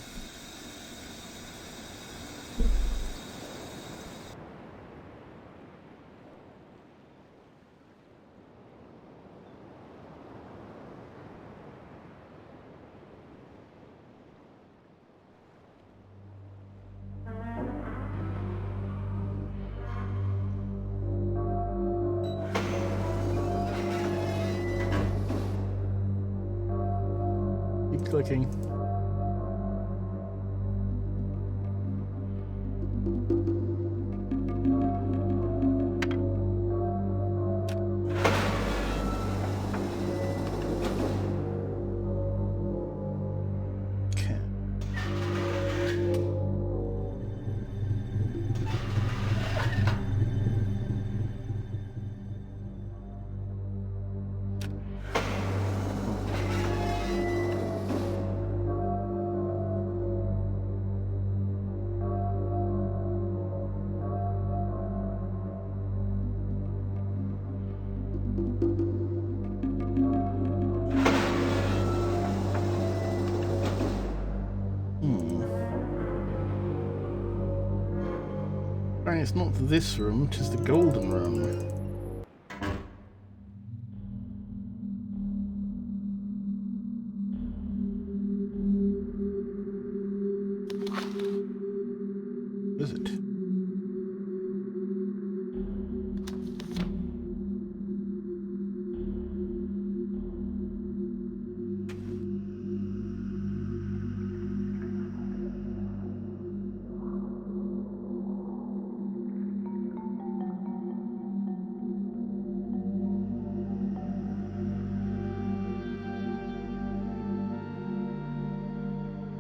Keep clicking. Okay. Right, it's not this room, it is the golden room. Is it?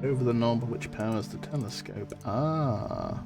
Over the knob which powers the telescope. Ah.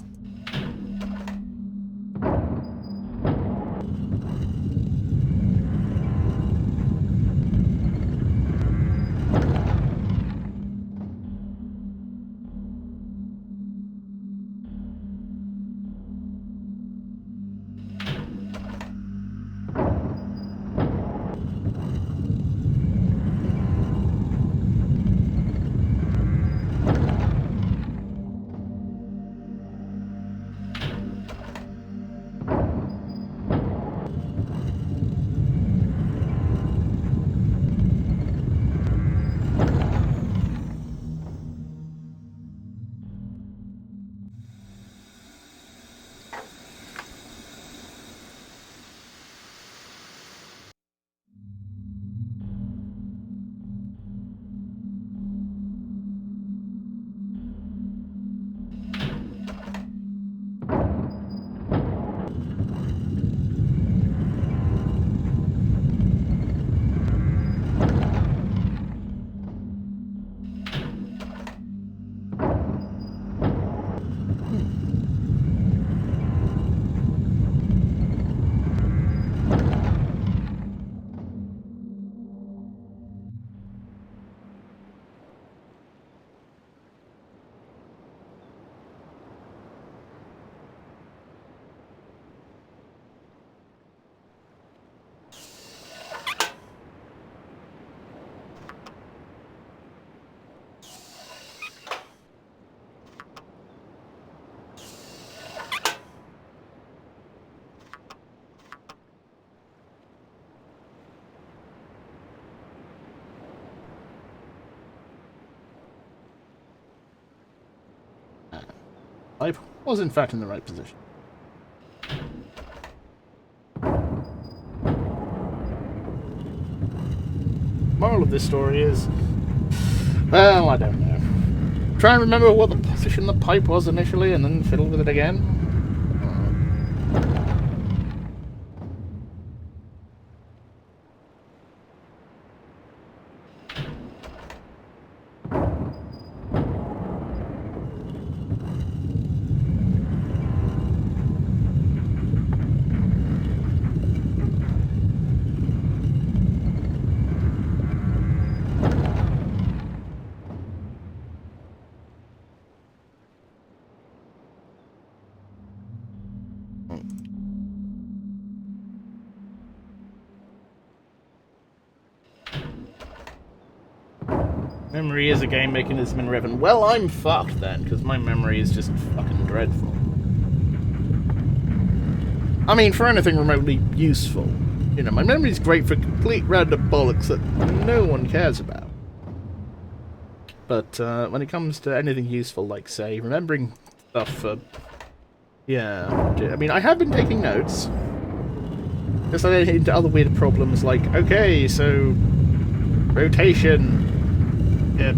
Was in fact in the right position. Moral of this story is, well, I don't know. Try and remember what the position the pipe was initially and then fiddle with it again. Memory is a game mechanism in Riven. Well, I'm fucked then, because my memory is just fucking dreadful. I mean, for anything remotely useful. You know, my memory's great for complete random bollocks that no one cares about. But when it comes to anything useful, like, say, remembering stuff for... yeah. I mean, I have been taking notes. Just I get into other weird problems like, okay, so... rotation...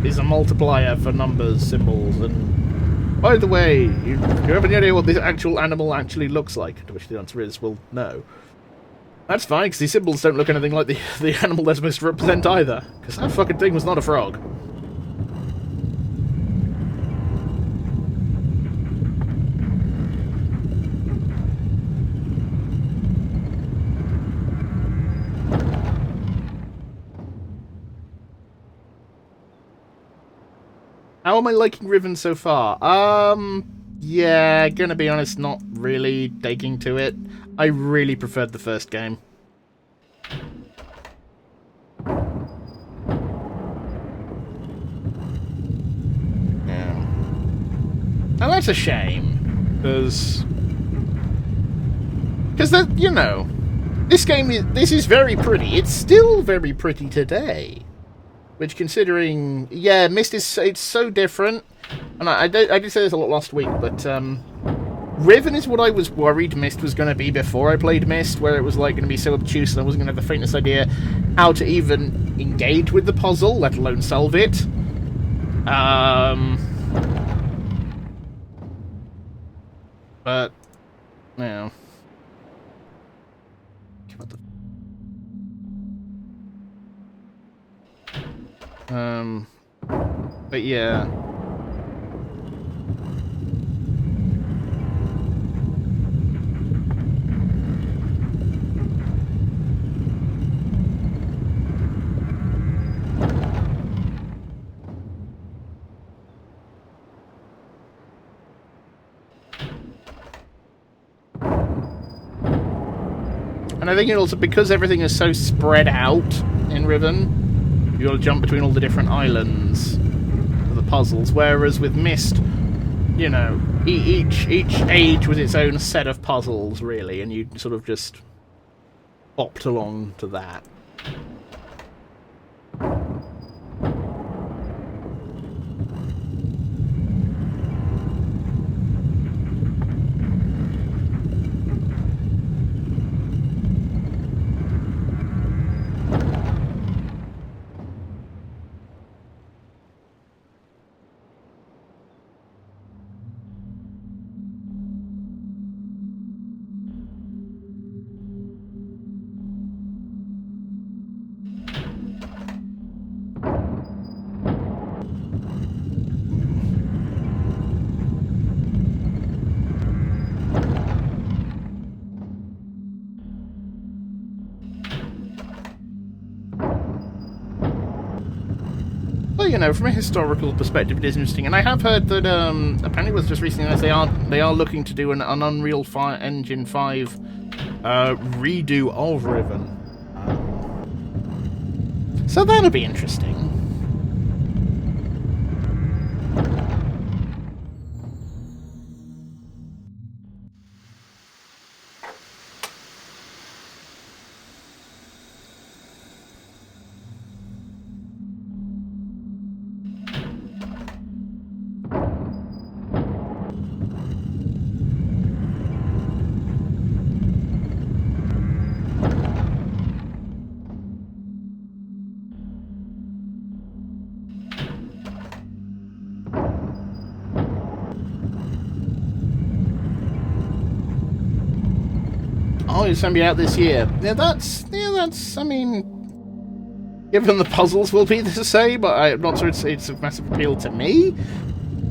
is a multiplier for numbers, symbols, and by the way, you have any idea what this actual animal actually looks like? To which the answer is, well, no. That's fine, because these symbols don't look anything like the animal they're supposed to represent either, because that fucking thing was not a frog. How am I liking Riven so far? Yeah, gonna be honest, not really taking to it. I really preferred the first game. Yeah. And that's a shame, because that, you know, this is very pretty. It's still very pretty today. Which, considering, yeah, Mist it's so different, and I did say this a lot last week, but Riven is what I was worried Mist was going to be before I played Mist, where it was like going to be so obtuse and I wasn't going to have the faintest idea how to even engage with the puzzle, let alone solve it. But, you know. But yeah. And I think it also, because everything is so spread out in Riven, you got to jump between all the different islands for the puzzles, whereas with Mist, you know, each age was its own set of puzzles, really, and you sort of just bopped along to that. Well, you know, from a historical perspective, it is interesting, and I have heard that apparently it was just recently as they are looking to do an Unreal Engine 5 redo of Riven. So that'll be interesting. Oh, it's going to be out this year. Yeah, that's. I mean, given the puzzles will be the same, but I'm not sure it's a massive appeal to me.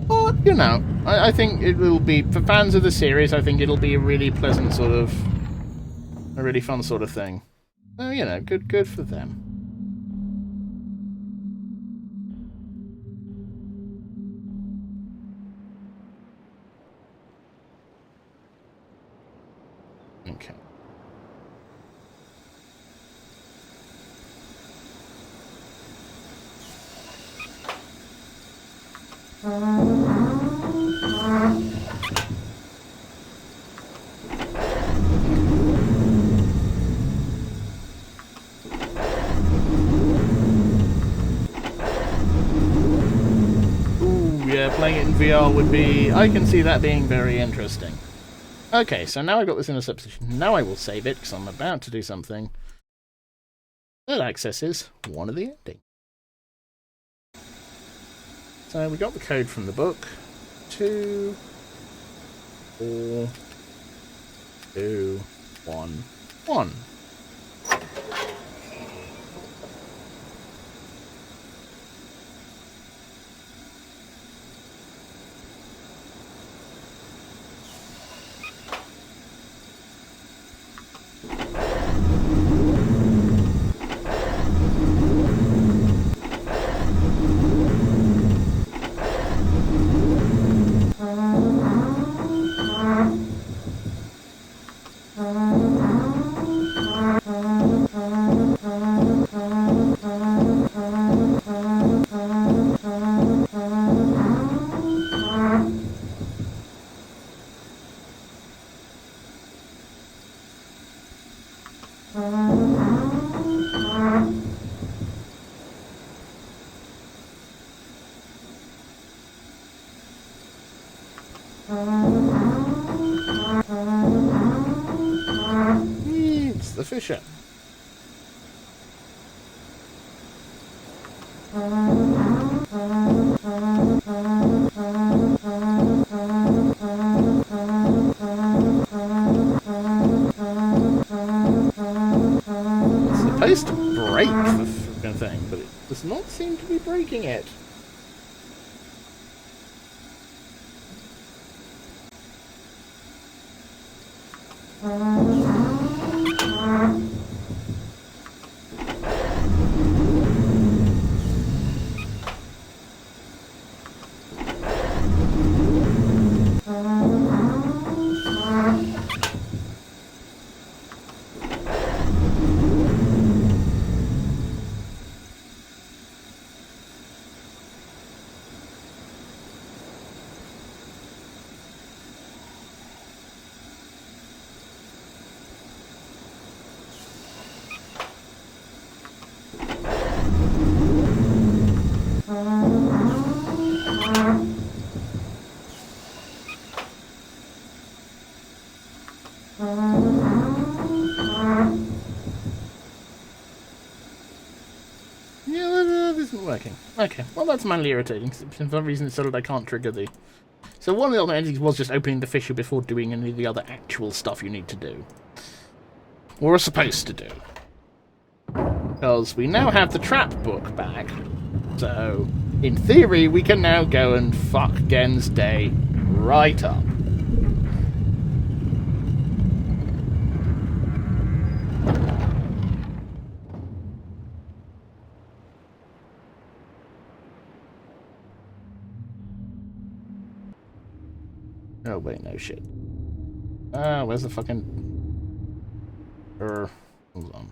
But you know, I think it will be for fans of the series. I think it'll be a really pleasant sort of, a really fun sort of thing. So you know, good for them. Okay. Yeah, playing it in VR would be... I can see that being very interesting. Okay, so now I've got this in a substitution. Now I will save it, because I'm about to do something that accesses one of the endings. So we got the code from the book. 2, 4, 2, 1, 1. It's the fisher. It's supposed to break the fucking thing, but it does not seem to be breaking it. Working. Okay, well that's mildly irritating. For some reason it said that I can't trigger the... So one of the other endings was just opening the fisher before doing any of the other actual stuff you need to do. Or are supposed to do. Because we now have the trap book back. So, in theory, we can now go and fuck Gen's day right up. Oh, wait, no shit. Where's the fucking... hold on.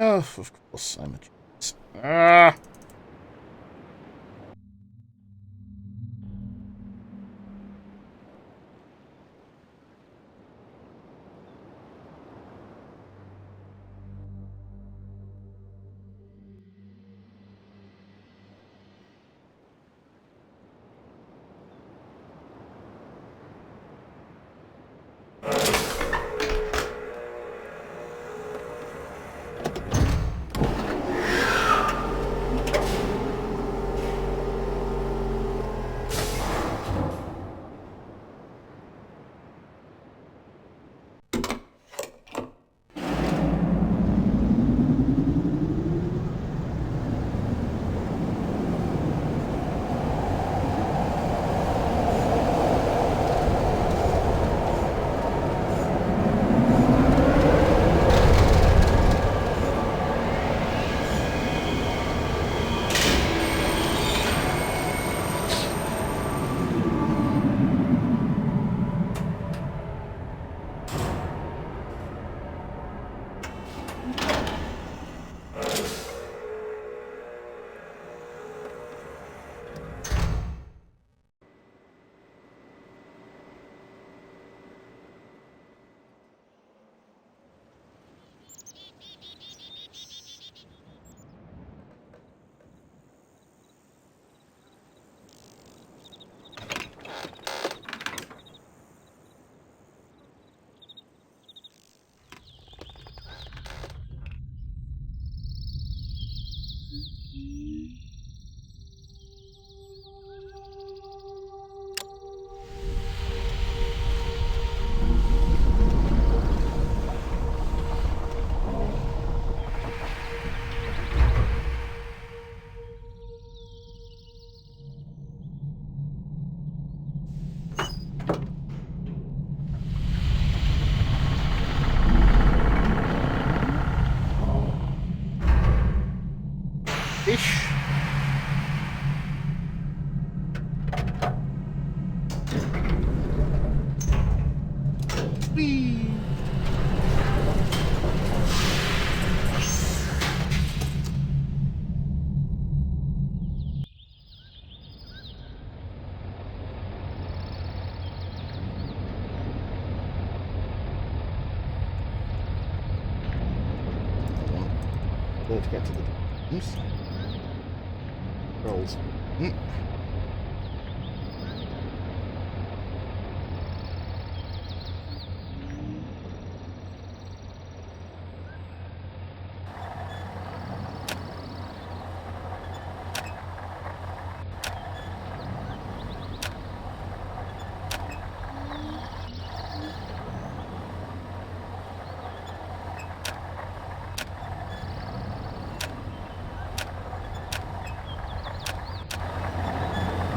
Oh, of course, I'm a genius. Ah! Ish. Whee! To get to the oops. Rolls.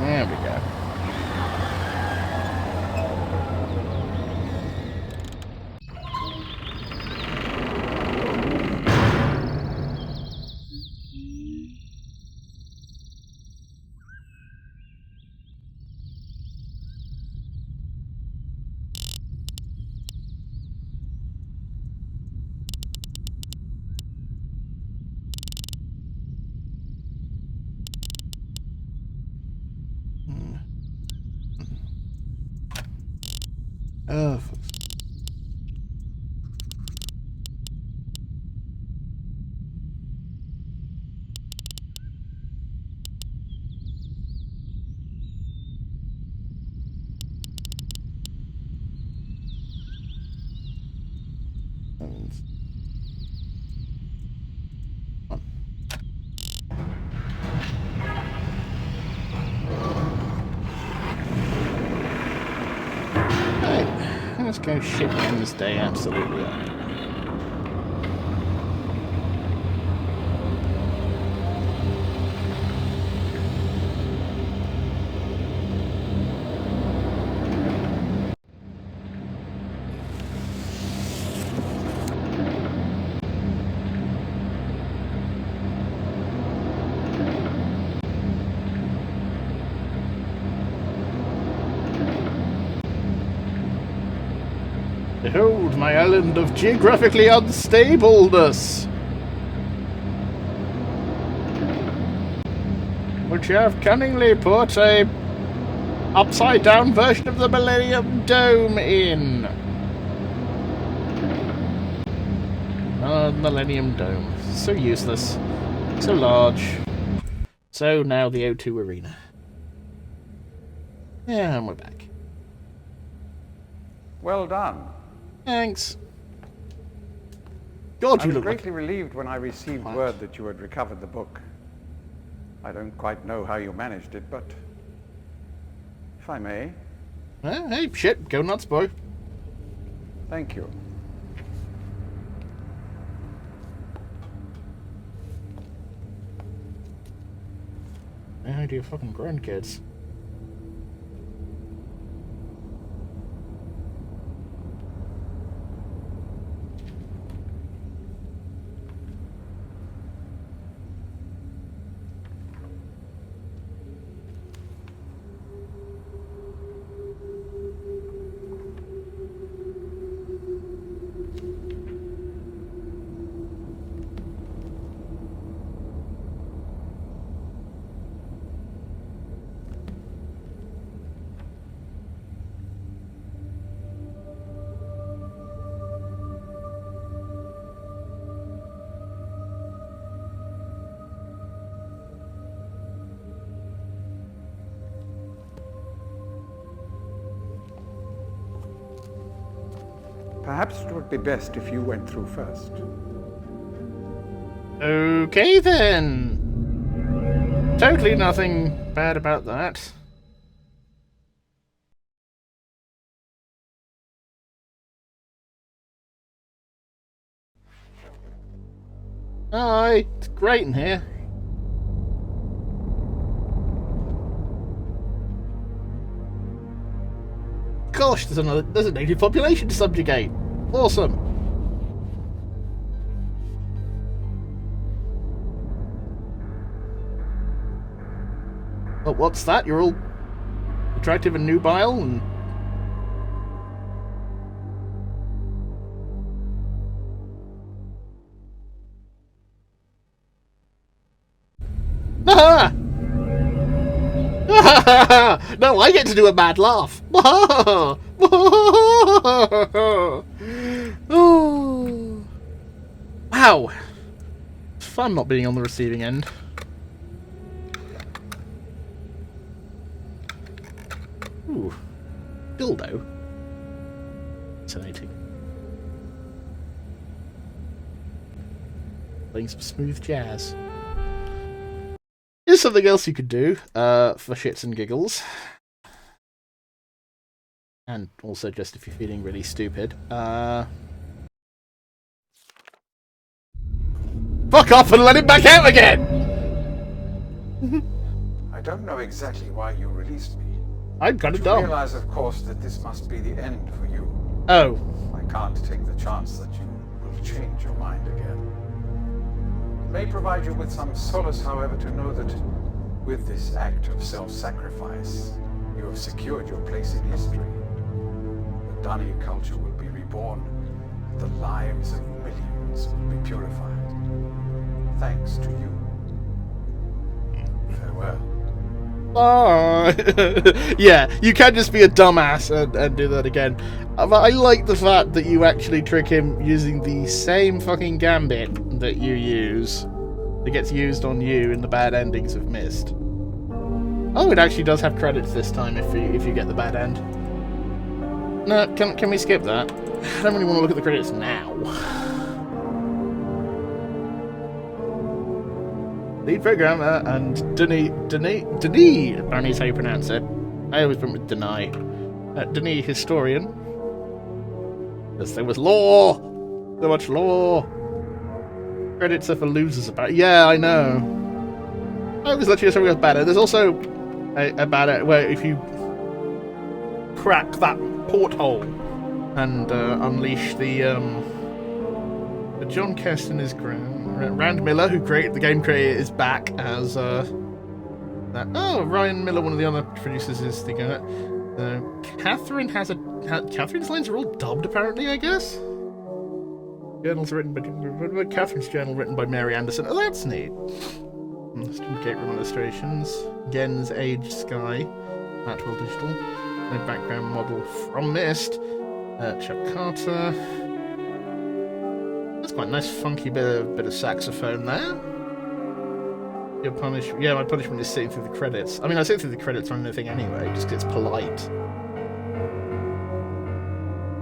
There we go. Oh, let's go shit Wednesday, absolutely. Behold my island of geographically unstableness! which you have cunningly put a upside-down version of the Millennium Dome in. Millennium Dome. So useless. So large. So now the O2 Arena. Yeah, and we're back. Well done. Thanks. God, I you was look greatly like... relieved when I received What? word that you had recovered the book. I don't quite know how you managed it, but if I may. Hey, shit, go nuts, boy. Thank you. How do your fucking grandkids? Perhaps it would be best if you went through first. Okay then. Totally nothing bad about that. Hi, it's great in here. Gosh, there's a native population to subjugate. Awesome. Well, what's that? You're all attractive and nubile and... No, I get to do a bad laugh. Oh. Wow. It's fun not being on the receiving end. Ooh. Dildo. Fascinating. Playing some smooth jazz. Here's something else you could do, for shits and giggles. And also just if you're feeling really stupid. Fuck off and let him back out again! I don't know exactly why you released me. I'm kind of You dumb. realize, of course, that this must be the end for you. Oh. I can't take the chance that you will change your mind again. It may provide you with some solace, however, to know that with this act of self-sacrifice, you have secured your place in history. The Dunny culture will be reborn, and the lives of millions will be purified. Thanks to you. Farewell. Yeah, you can just be a dumbass and do that again. But I like the fact that you actually trick him using the same fucking gambit that you use. That gets used on you in the bad endings of Myst. Oh, it actually does have credits this time if you get the bad end. No, can we skip that? I don't really want to look at the credits now. Lead programmer and Denis, apparently is how you pronounce it. I always went with Deny. Denis, historian. Because there was lore! So much lore! Credits are for losers about. Yeah, I know. I was literally something else better. There's also a banner where if you crack that porthole and unleash the John Keston is Rand Miller, who created the game creator, is back as that. Oh, Ryan Miller, one of the other producers, is thinking that. Catherine Catherine's lines are all dubbed, apparently. I guess. Journals written by Catherine's journal written by Mary Anderson. Oh, that's neat. Student gate room illustrations. Gen's Age Sky. Matwell Digital. No background model from Mist. Chuck Carter. That's quite a nice funky bit of saxophone there. Your punishment. Yeah, my punishment is sitting through the credits. I mean, I sit through the credits on anything anyway, just 'cause it's polite.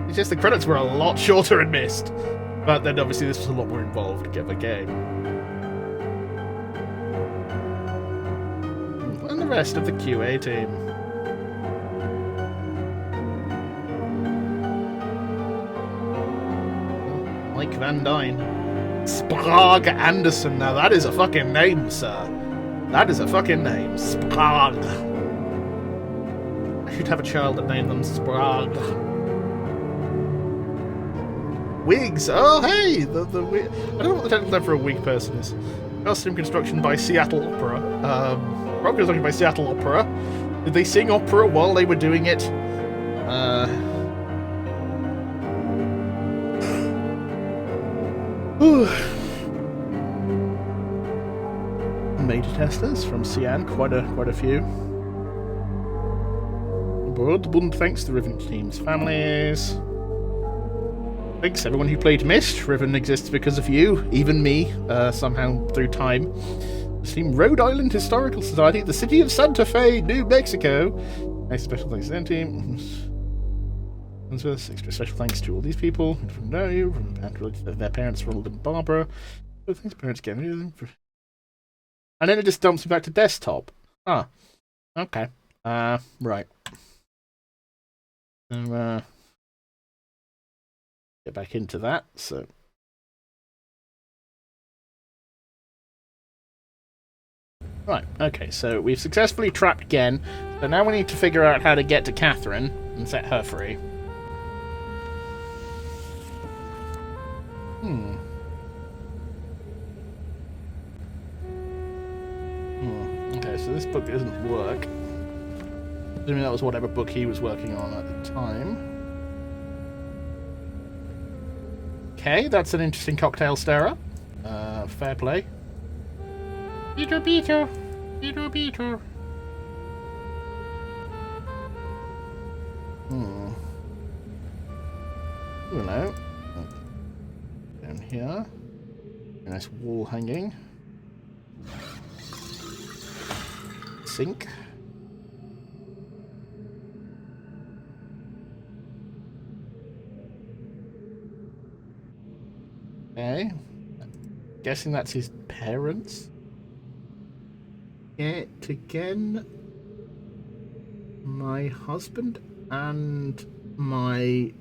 It's just the credits were a lot shorter in Mist. But then obviously this was a lot more involved of a game. And the rest of the QA team. Mike Van Dyne. Sprague Anderson. Now that is a fucking name, sir. That is a fucking name. Sprague. I should have a child that named them Sprague. Wigs! Oh, hey! The wig. I don't know what the technical term for a wig person is. Costume construction by Seattle Opera. Rock construction by Seattle Opera. Did they sing opera while they were doing it? Major testers from Cian, quite a few. Abundant thanks to the Riven team's families. Thanks everyone who played Mist. Riven exists because of you, even me, somehow through time. Team Rhode Island Historical Society, the city of Santa Fe, New Mexico. Nice special thanks to their team. Extra special thanks to all these people from know you, from their parents, Ronald and Barbara. Oh, thanks, parents again. And then it just dumps me back to desktop. Ah, okay. Right. So, get back into that. So, right. Okay. So we've successfully trapped Gen. So now we need to figure out how to get to Catherine and set her free. Okay, so this book doesn't work. Assuming that was whatever book he was working on at the time. Okay, that's an interesting cocktail stirrer. Fair play. Peter. Hello. Down here. Nice wall hanging. Sink. Okay. Guessing that's his parents. Yet again, my husband and my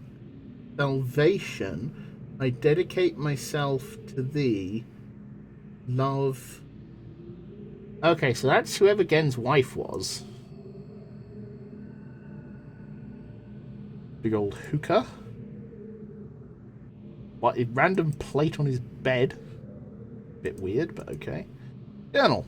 salvation, I dedicate myself to thee, love. Okay, so that's whoever Gen's wife was. Big old hookah. What, a random plate on his bed? Bit weird, but okay. Journal.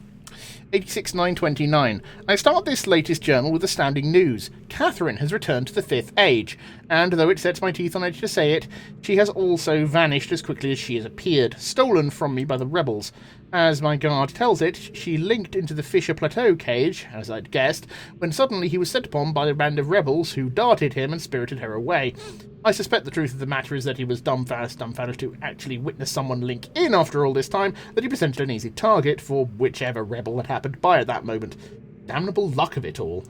86-9-29. I start this latest journal with astounding news. Catherine has returned to the Fifth Age, and though it sets my teeth on edge to say it, she has also vanished as quickly as she has appeared, stolen from me by the rebels. As my guard tells it, she linked into the Fisher Plateau cage, as I'd guessed, when suddenly he was set upon by a band of rebels who darted him and spirited her away. I suspect the truth of the matter is that he was dumbfounded to actually witness someone link in after all this time, that he presented an easy target for whichever rebel that happened by at that moment. Damnable luck of it all.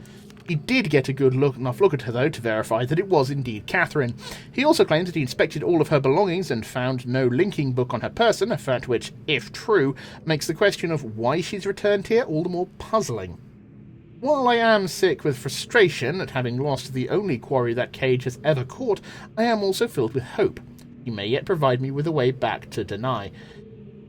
He did get a good enough look at her, though, to verify that it was indeed Catherine. He also claims that he inspected all of her belongings and found no linking book on her person, a fact which, if true, makes the question of why she's returned here all the more puzzling. While I am sick with frustration at having lost the only quarry that cage has ever caught, I am also filled with hope. He may yet provide me with a way back to Deny.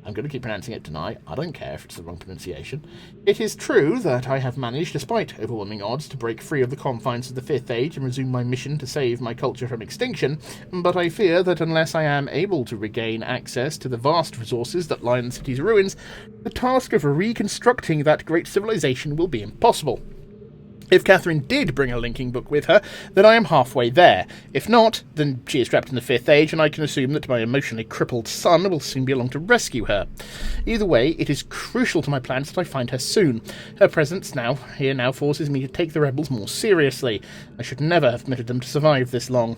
I'm going to keep pronouncing it Deny. I don't care if it's the wrong pronunciation. It is true that I have managed, despite overwhelming odds, to break free of the confines of the Fifth Age and resume my mission to save my culture from extinction, but I fear that unless I am able to regain access to the vast resources that lie in the city's ruins, the task of reconstructing that great civilization will be impossible. If Catherine did bring a linking book with her, then I am halfway there. If not, then she is trapped in the Fifth Age, and I can assume that my emotionally crippled son will soon be along to rescue her. Either way, it is crucial to my plans that I find her soon. Her presence here now forces me to take the rebels more seriously. I should never have permitted them to survive this long.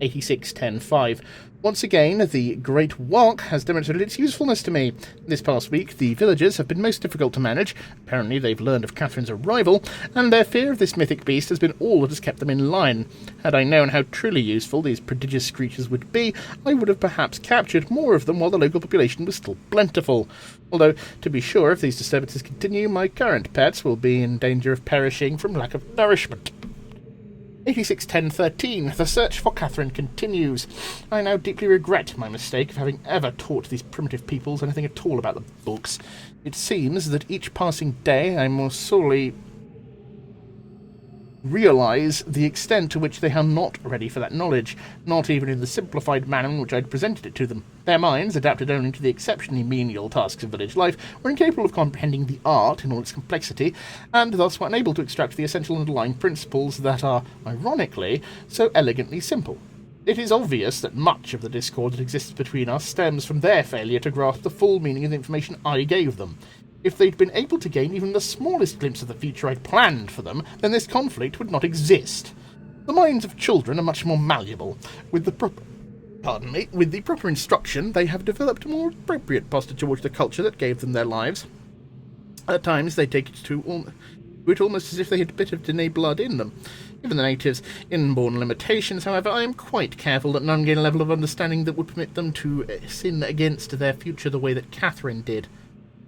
86.10.5. Once again, the Great Walk has demonstrated its usefulness to me. This past week, the villagers have been most difficult to manage. Apparently, they've learned of Catherine's arrival, and their fear of this mythic beast has been all that has kept them in line. Had I known how truly useful these prodigious creatures would be, I would have perhaps captured more of them while the local population was still plentiful. Although, to be sure, if these disturbances continue, my current pets will be in danger of perishing from lack of nourishment. 86.10.13. The search for Catherine continues. I now deeply regret my mistake of having ever taught these primitive peoples anything at all about the books. It seems that each passing day I more sorely realise the extent to which they are not ready for that knowledge, not even in the simplified manner in which I had presented it to them. Their minds, adapted only to the exceptionally menial tasks of village life, were incapable of comprehending the art in all its complexity, and thus were unable to extract the essential underlying principles that are, ironically, so elegantly simple. It is obvious that much of the discord that exists between us stems from their failure to grasp the full meaning of the information I gave them. If they'd been able to gain even the smallest glimpse of the future I'd planned for them, then this conflict would not exist. The minds of children are much more malleable. With the proper instruction, they have developed a more appropriate posture towards the culture that gave them their lives. At times, they take it to it almost as if they had a bit of Dene blood in them. Given the natives' inborn limitations, however, I am quite careful that none gain a level of understanding that would permit them to sin against their future the way that Catherine did.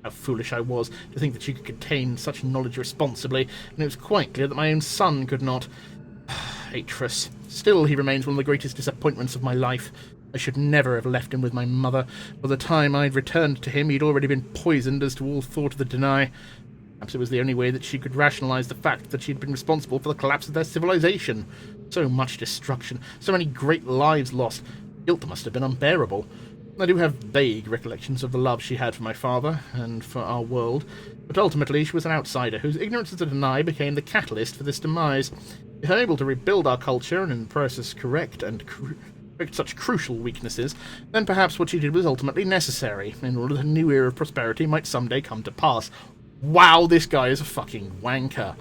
How foolish I was to think that she could contain such knowledge responsibly, and it was quite clear that my own son could not. Atreus. Still, he remains one of the greatest disappointments of my life. I should never have left him with my mother. By the time I'd returned to him, he'd already been poisoned as to all thought of the Deni. Perhaps it was the only way that she could rationalise the fact that she'd been responsible for the collapse of their civilization. So much destruction, so many great lives lost. Guilt must have been unbearable. I do have vague recollections of the love she had for my father and for our world, but ultimately she was an outsider whose ignorance of the Deni became the catalyst for this demise. If I'm able to rebuild our culture and in the process correct such crucial weaknesses, then perhaps what she did was ultimately necessary, in order that a new era of prosperity might someday come to pass. Wow, this guy is a fucking wanker.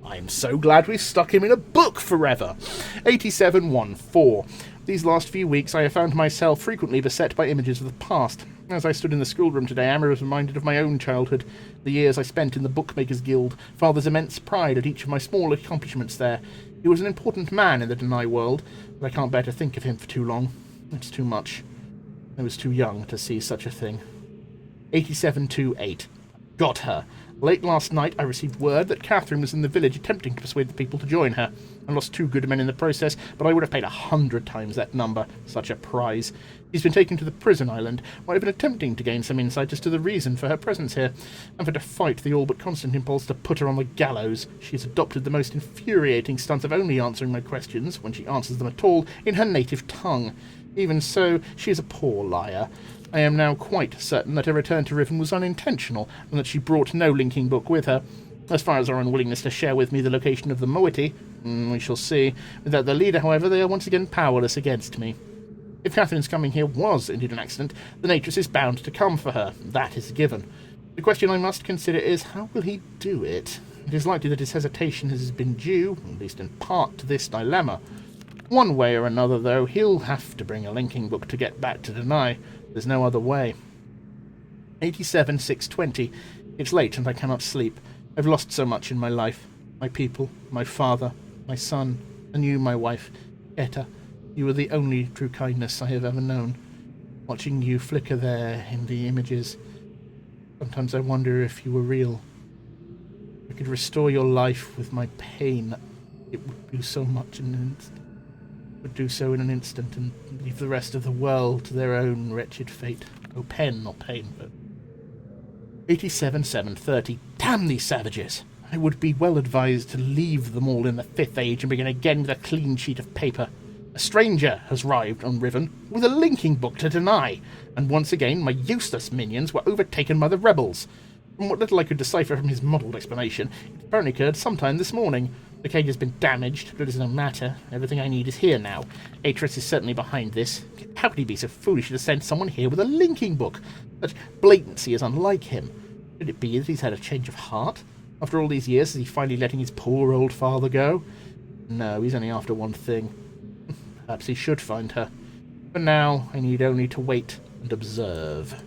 I'm so glad we stuck him in a book forever. 87.1.4. These last few weeks I have found myself frequently beset by images of the past. As I stood in the schoolroom today, I was reminded of my own childhood, the years I spent in the Bookmakers Guild, Father's immense pride at each of my small accomplishments there. He was an important man in the Deni world, but I can't bear to think of him for too long. It's too much. I was too young to see such a thing. 87.2.8. Got her. Late last night I received word that Catherine was in the village attempting to persuade the people to join her. I lost 2 good men in the process, but I would have paid 100 times that number. Such a prize. She's been taken to the prison island, where I've been attempting to gain some insight as to the reason for her presence here, and for to fight the all but constant impulse to put her on the gallows. She has adopted the most infuriating stance of only answering my questions, when she answers them at all, in her native tongue. Even so, she is a poor liar. I am now quite certain that her return to Riven was unintentional, and that she brought no linking book with her. As far as her unwillingness to share with me the location of the moiety, we shall see. Without their leader, however, they are once again powerless against me. If Catherine's coming here was indeed an accident, then Atreus is bound to come for her. That is a given. The question I must consider is, how will he do it? It is likely that his hesitation has been due, at least in part, to this dilemma. One way or another, though, he'll have to bring a linking book to get back to Deni. There's no other way. 87.6.20. It's late and I cannot sleep. I've lost so much in my life. My people, my father, my son, and you, my wife, Etta. You were the only true kindness I have ever known. Watching you flicker there in the images, sometimes I wonder if you were real. If I could restore your life with my pain, it would do so much in an instant. Would do so in an instant and leave the rest of the world to their own wretched fate. No pen, not pain, but... 87.7.30. Damn these savages! I would be well advised to leave them all in the Fifth Age and begin again with a clean sheet of paper. A stranger has arrived on Riven with a linking book to Deni, and once again my useless minions were overtaken by the rebels. From what little I could decipher from his muddled explanation, it apparently occurred sometime this morning. The cage has been damaged, but it doesn't matter. Everything I need is here now. Atreus is certainly behind this. How could he be so foolish to send someone here with a linking book? Such blatancy is unlike him. Could it be that he's had a change of heart? After all these years, is he finally letting his poor old father go? No, he's only after one thing. Perhaps he should find her. For now, I need only to wait and observe.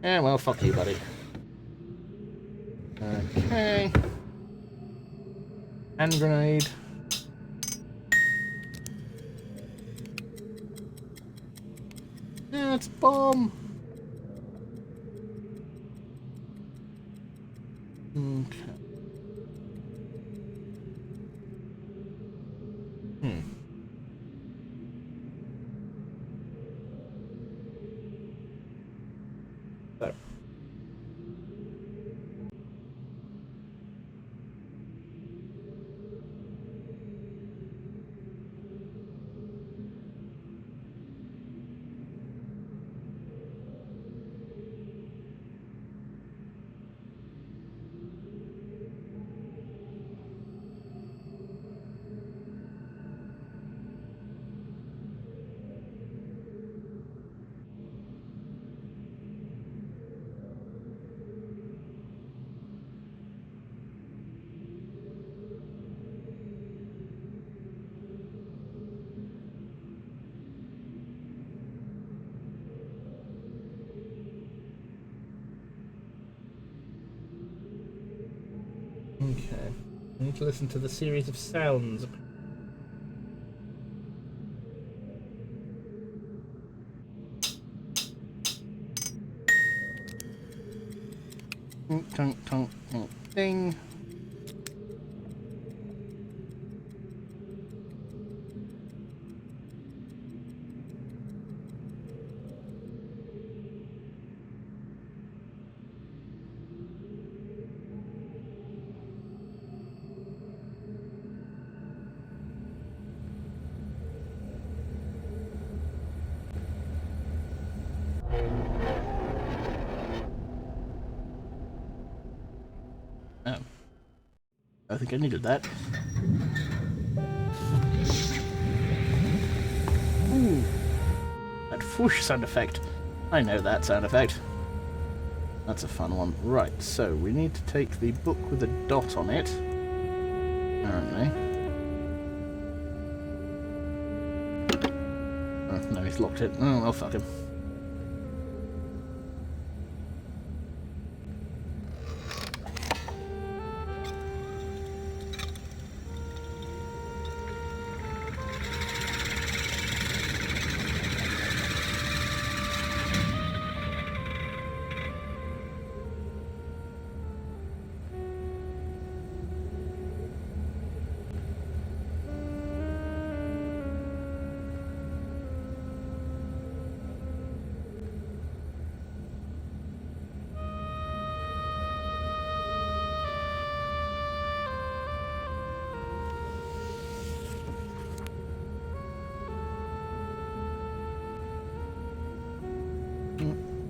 Yeah, well, fuck you, buddy. Okay. Hand grenade. Yeah, it's a bomb. Okay. So. Okay. I need to listen to the series of sounds. Tonk, tonk, tonk, ding. Oh. I think I needed that. Ooh. That whoosh sound effect. I know that sound effect. That's a fun one. Right, so we need to take the book with a dot on it. Apparently. Oh, no, he's locked it. Oh, well, fuck him.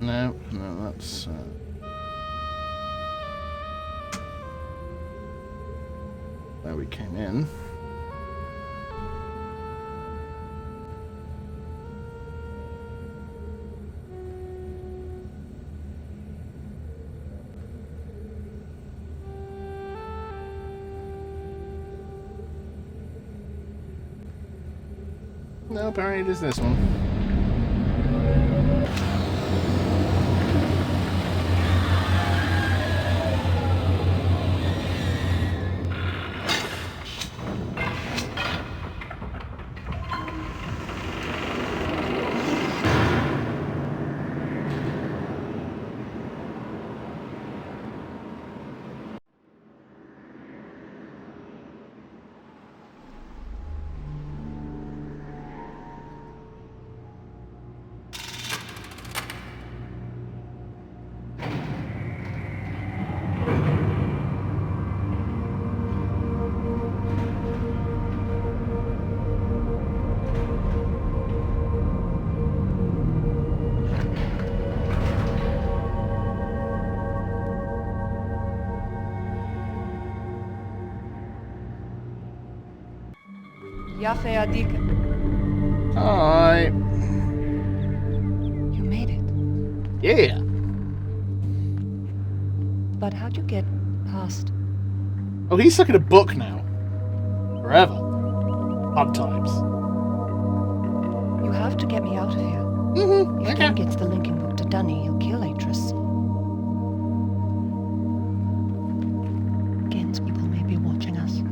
No, that's... where we came in. No, apparently it is this one. Yafe Adika. Hi. You made it. Yeah. But how'd you get past? Oh, he's stuck in a book now. Forever. Fun times. You have to get me out of here. Mm-hmm. If Gen gets the linking book to Dunny, he'll kill Atris. Gen's people may be watching us.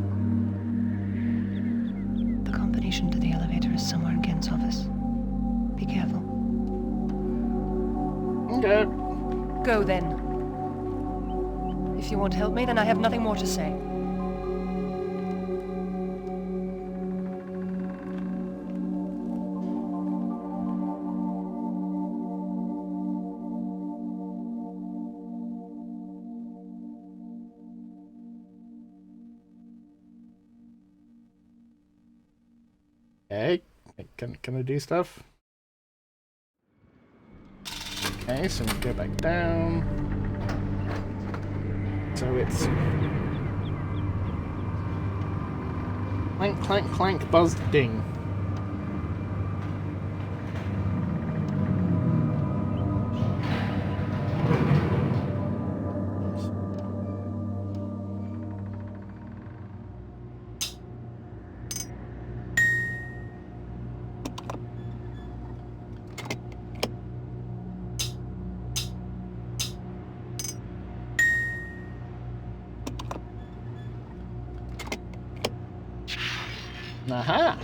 The combination to the elevator is somewhere in Gen's office. Be careful. Okay. Go then. If you won't help me, then I have nothing more to say. Okay. Can I do stuff? Okay, so we go back down. So it's clank, clank, clank, buzz, ding. Aha!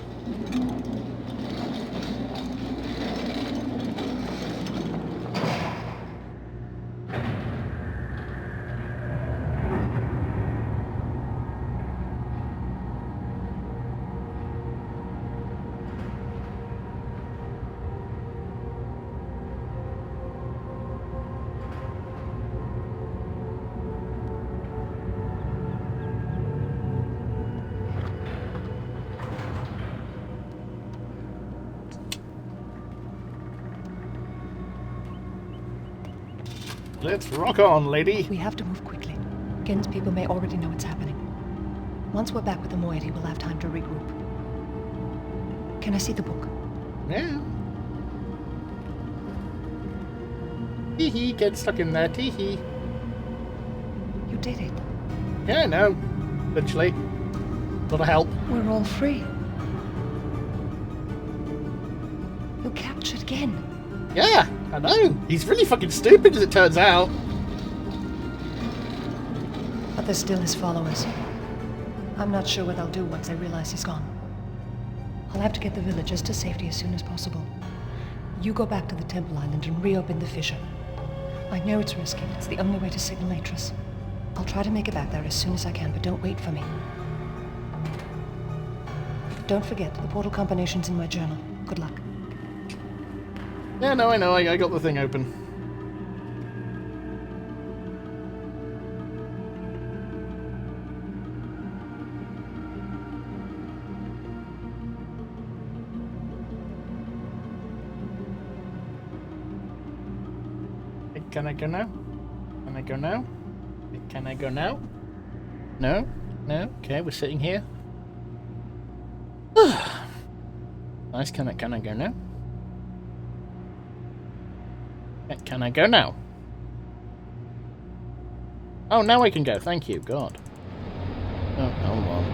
Let's rock on, lady. We have to move quickly. Gen's people may already know what's happening. Once we're back with the moiety, we'll have time to regroup. Can I see the book? Yeah. Tee-hee, get stuck in there, tee-hee. You did it. Yeah, I know. Eventually. Lot of help. We're all free. You captured Gen. Yeah, I know. He's really fucking stupid, as it turns out. But there's still his followers. I'm not sure what they'll do once they realize he's gone. I'll have to get the villagers to safety as soon as possible. You go back to the Temple Island and reopen the fissure. I know it's risky, but it's the only way to signal Atris. I'll try to make it back there as soon as I can, but don't wait for me. Don't forget, the portal combination's in my journal. Good luck. Yeah, no, I know. I got the thing open. Can I go now? Can I go now? Can I go now? No? No? Okay, we're sitting here. Nice. Can I go now? Can I go now? Oh, now I can go. Thank you. God. Oh, hold on.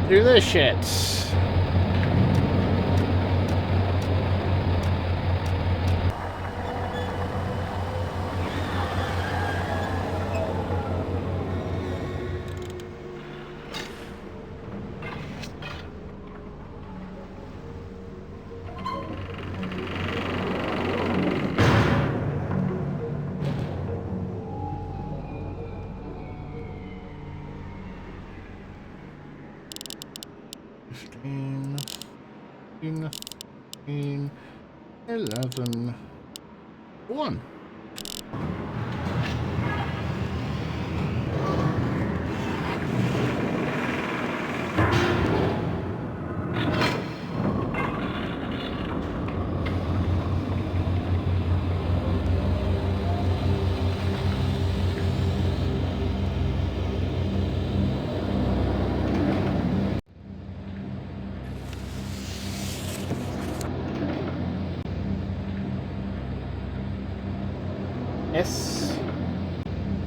Do this shit. Fifteen, 11, 1. Yes.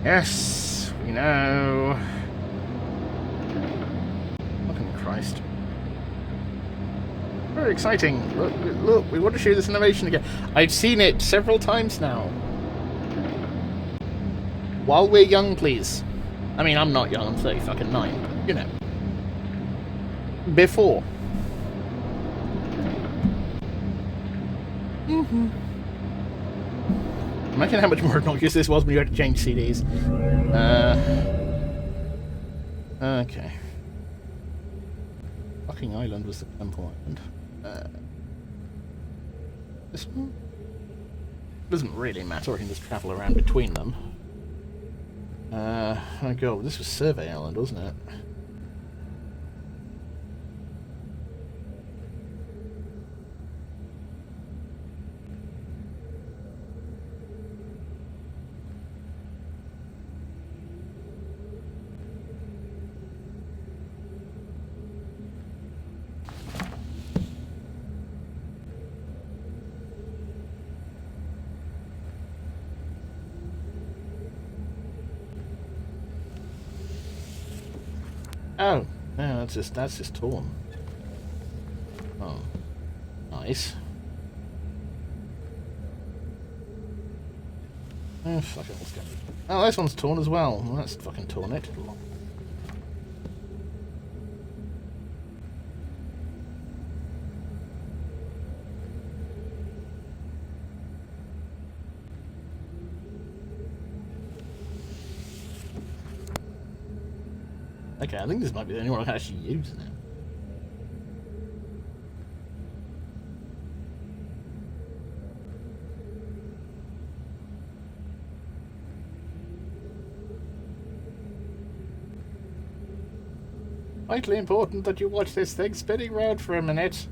Yes, we know. Fucking Christ. Very exciting. Look, we want to show this animation again. I've seen it several times now. While we're young, please. I mean, I'm not young, I'm 30 fucking 9, but, you know. Before. Imagine how much more obnoxious this was when you had to change CDs. Okay. Fucking island was the temple island. This one? Doesn't really matter, I can just travel around between them. Oh god, this was Survey Island, wasn't it? Oh, no, that's just torn. Oh, nice. Oh, fuck it, let's go. Oh, this one's torn as well. Well, that's fucking torn it. Okay, I think this might be the only one I can actually use now. Vitally important that you watch this thing spinning round for a minute.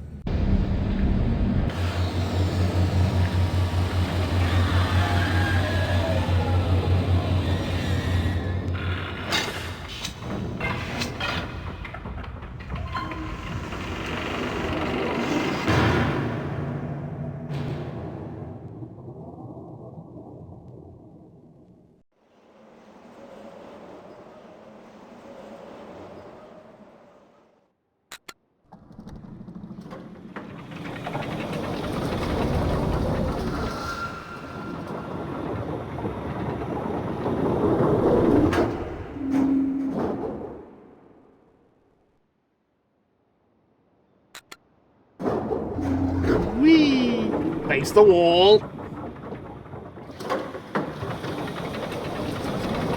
Whee! Face the wall!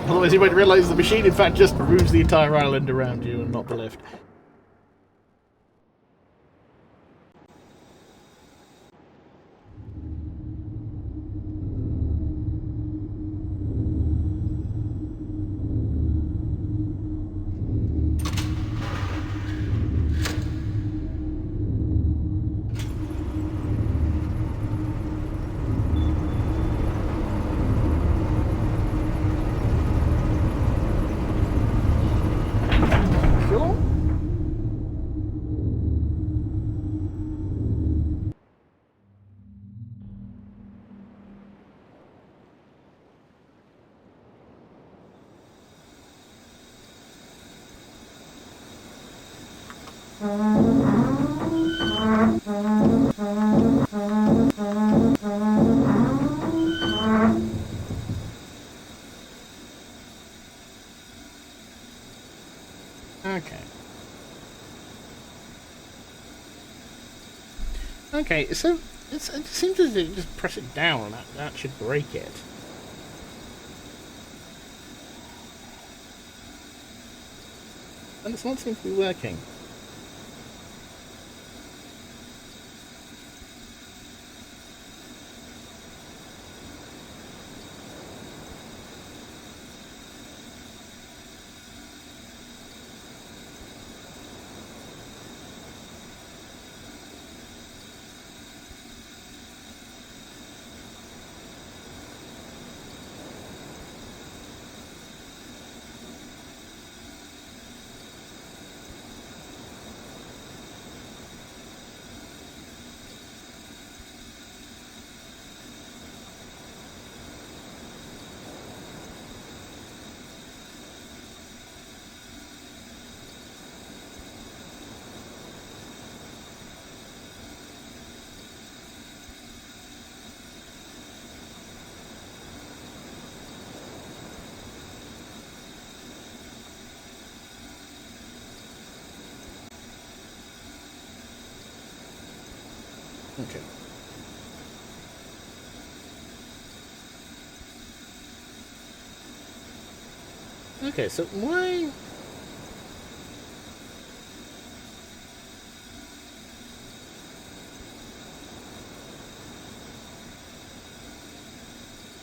Otherwise you might realise the machine in fact just moves the entire island around you and not the lift. Okay. Okay, so it seems as if you just press it down and that should break it. And it's not seem to be working. Okay. Okay, so why...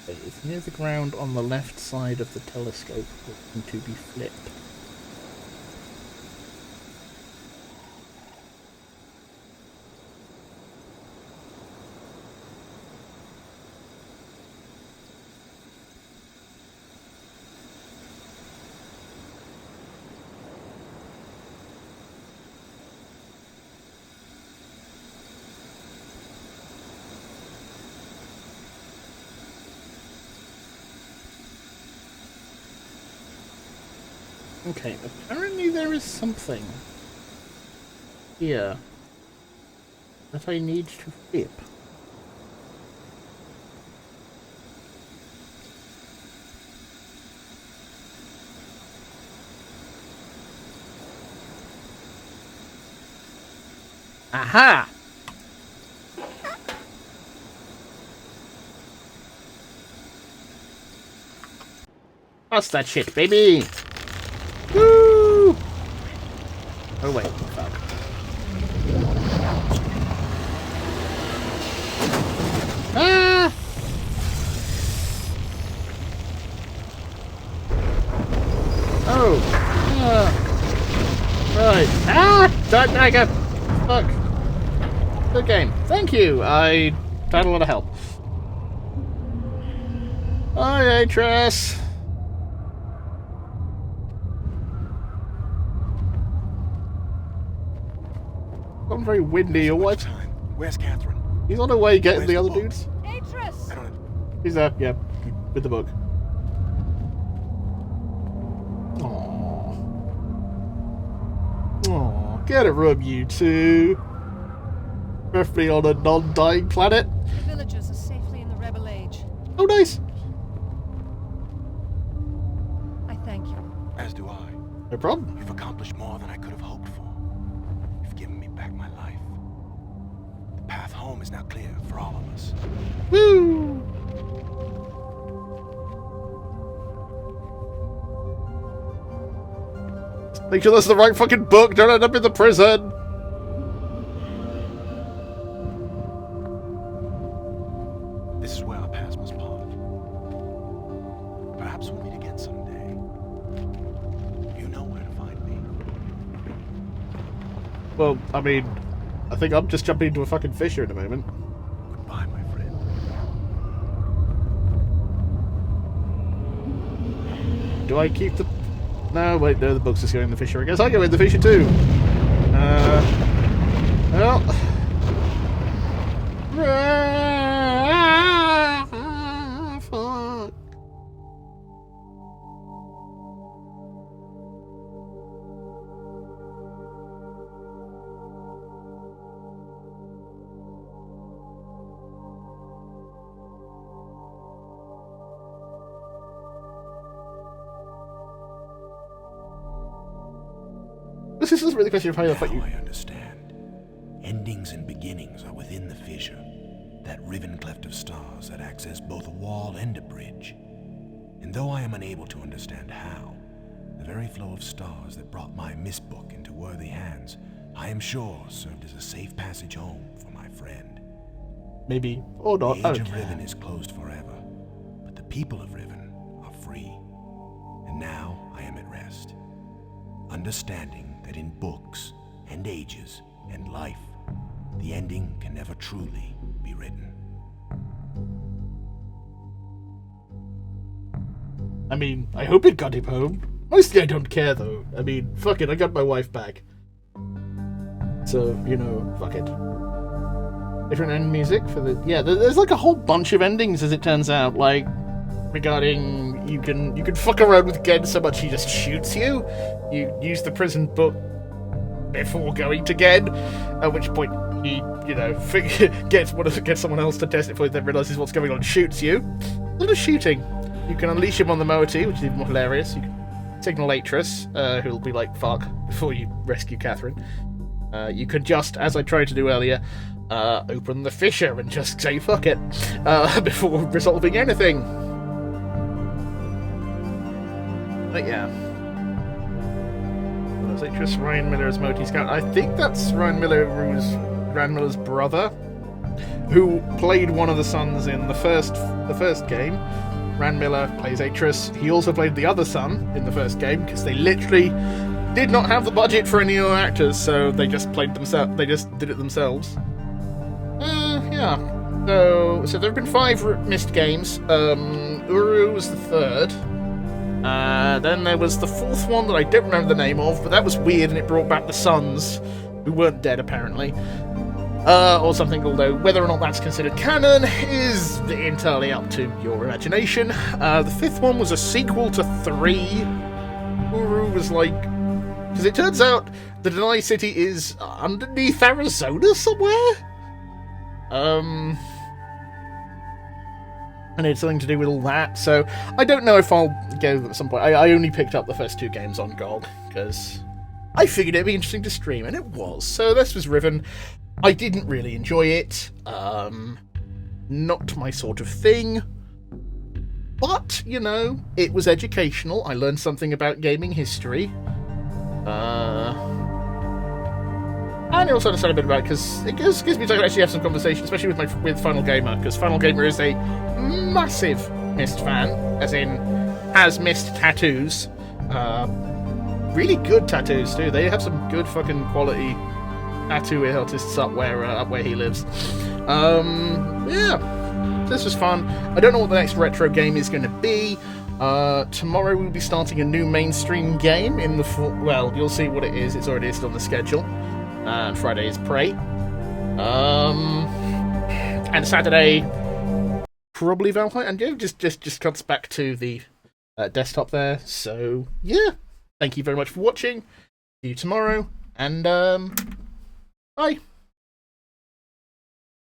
It's near the ground on the left side of the telescope, looking to be flipped. Okay, apparently there is something here that I need to flip. Aha! What's that shit, baby? Woo! Oh wait, fuck. Ah! Oh! Right. Ah! Don't I go. Fuck. Good game. Thank you. I had a lot of help. Hi, Atras. I'm very windy or what? Where's Catherine? He's on the way getting Where's the the other book? dudes. Atris! I don't know. He's there, yeah, with the book. Aww. Aww, get a room, you two. Preferably on a non-dying planet. The villagers are safely in the Rebel Age. Oh, nice. I thank you. As do I. No problem. You've accomplished more than I could have hoped for. You've given me back my life. The path home is now clear for all of us. Woo! Make sure that's the right fucking book. Don't end up in the prison. This is where our paths must part. Perhaps we'll meet again someday. You know where to find me. Well, I mean, I think I'm just jumping into a fucking fissure in a moment. Goodbye, my friend. Do I keep the... No, wait, no, the book's just going in the fissure. I guess I go in the fissure too. Well... Fuck. This isn't really a question of how the fuck you... Now I understand. Endings and beginnings are within the fissure. That Riven cleft of stars that acts as both a wall and a bridge. And though I am unable to understand how, the very flow of stars that brought my mistbook into worthy hands, I am sure served as a safe passage home for my friend. Maybe. Or not. The age of Okay. Riven is closed forever, but the people of Riven are free. And now I am at rest, understanding that in books and ages and life, the ending can never truly be written. I mean, I hope it got him home. Mostly I don't care though. I mean, fuck it, I got my wife back. So, you know, fuck it. Different end music for the... Yeah, there's like a whole bunch of endings as it turns out, like... Regarding, you can fuck around with Gen so much he just shoots you. You use the prison book before going to Gen, at which point he, you know, gets someone else to test it before he then realises what's going on and shoots you. A little shooting. You can unleash him on the moiety, which is even more hilarious. You can signal Atras, who'll be like, fuck, before you rescue Catherine. You could just, as I tried to do earlier, open the fissure and just say fuck it before resolving anything. But yeah. Was it just Ryan Miller as Moti Scout? I think that's Ryan Miller, who's Rand Miller's brother, who played one of the sons in the first game. Rand Miller plays Atris. He also played the other son in the first game because they literally did not have the budget for any other actors, so they just played themselves. They just did it themselves. Yeah. So there have been 5 missed games. Uru was the 3rd. Then there was the 4th one that I don't remember the name of, but that was weird and it brought back the sons, who weren't dead apparently. Or something, although whether or not that's considered canon is entirely up to your imagination. The 5th one was a sequel to 3. Uru was like... Because it turns out the Denai City is underneath Arizona somewhere? And it's something to do with all that, so I don't know if I'll go at some point. I only picked up the first 2 games on GOG, because I figured it'd be interesting to stream, and it was. So this was Riven. I didn't really enjoy it. Not my sort of thing. But, you know, it was educational. I learned something about gaming history. And I also decided a bit about it because it gives me time to actually have some conversation, especially with Final Gamer, because Final Gamer is a massive Myst fan, as in has Myst tattoos. Really good tattoos too. They have some good fucking quality tattoo artists up where he lives. Yeah, this was fun. I don't know what the next retro game is going to be. Tomorrow we'll be starting a new mainstream game in the well, you'll see what it is. It's already listed on the schedule. And Friday is Prey. And Saturday, probably Valheim. And yeah, just cuts back to the desktop there. So yeah, thank you very much for watching. See you tomorrow, and bye.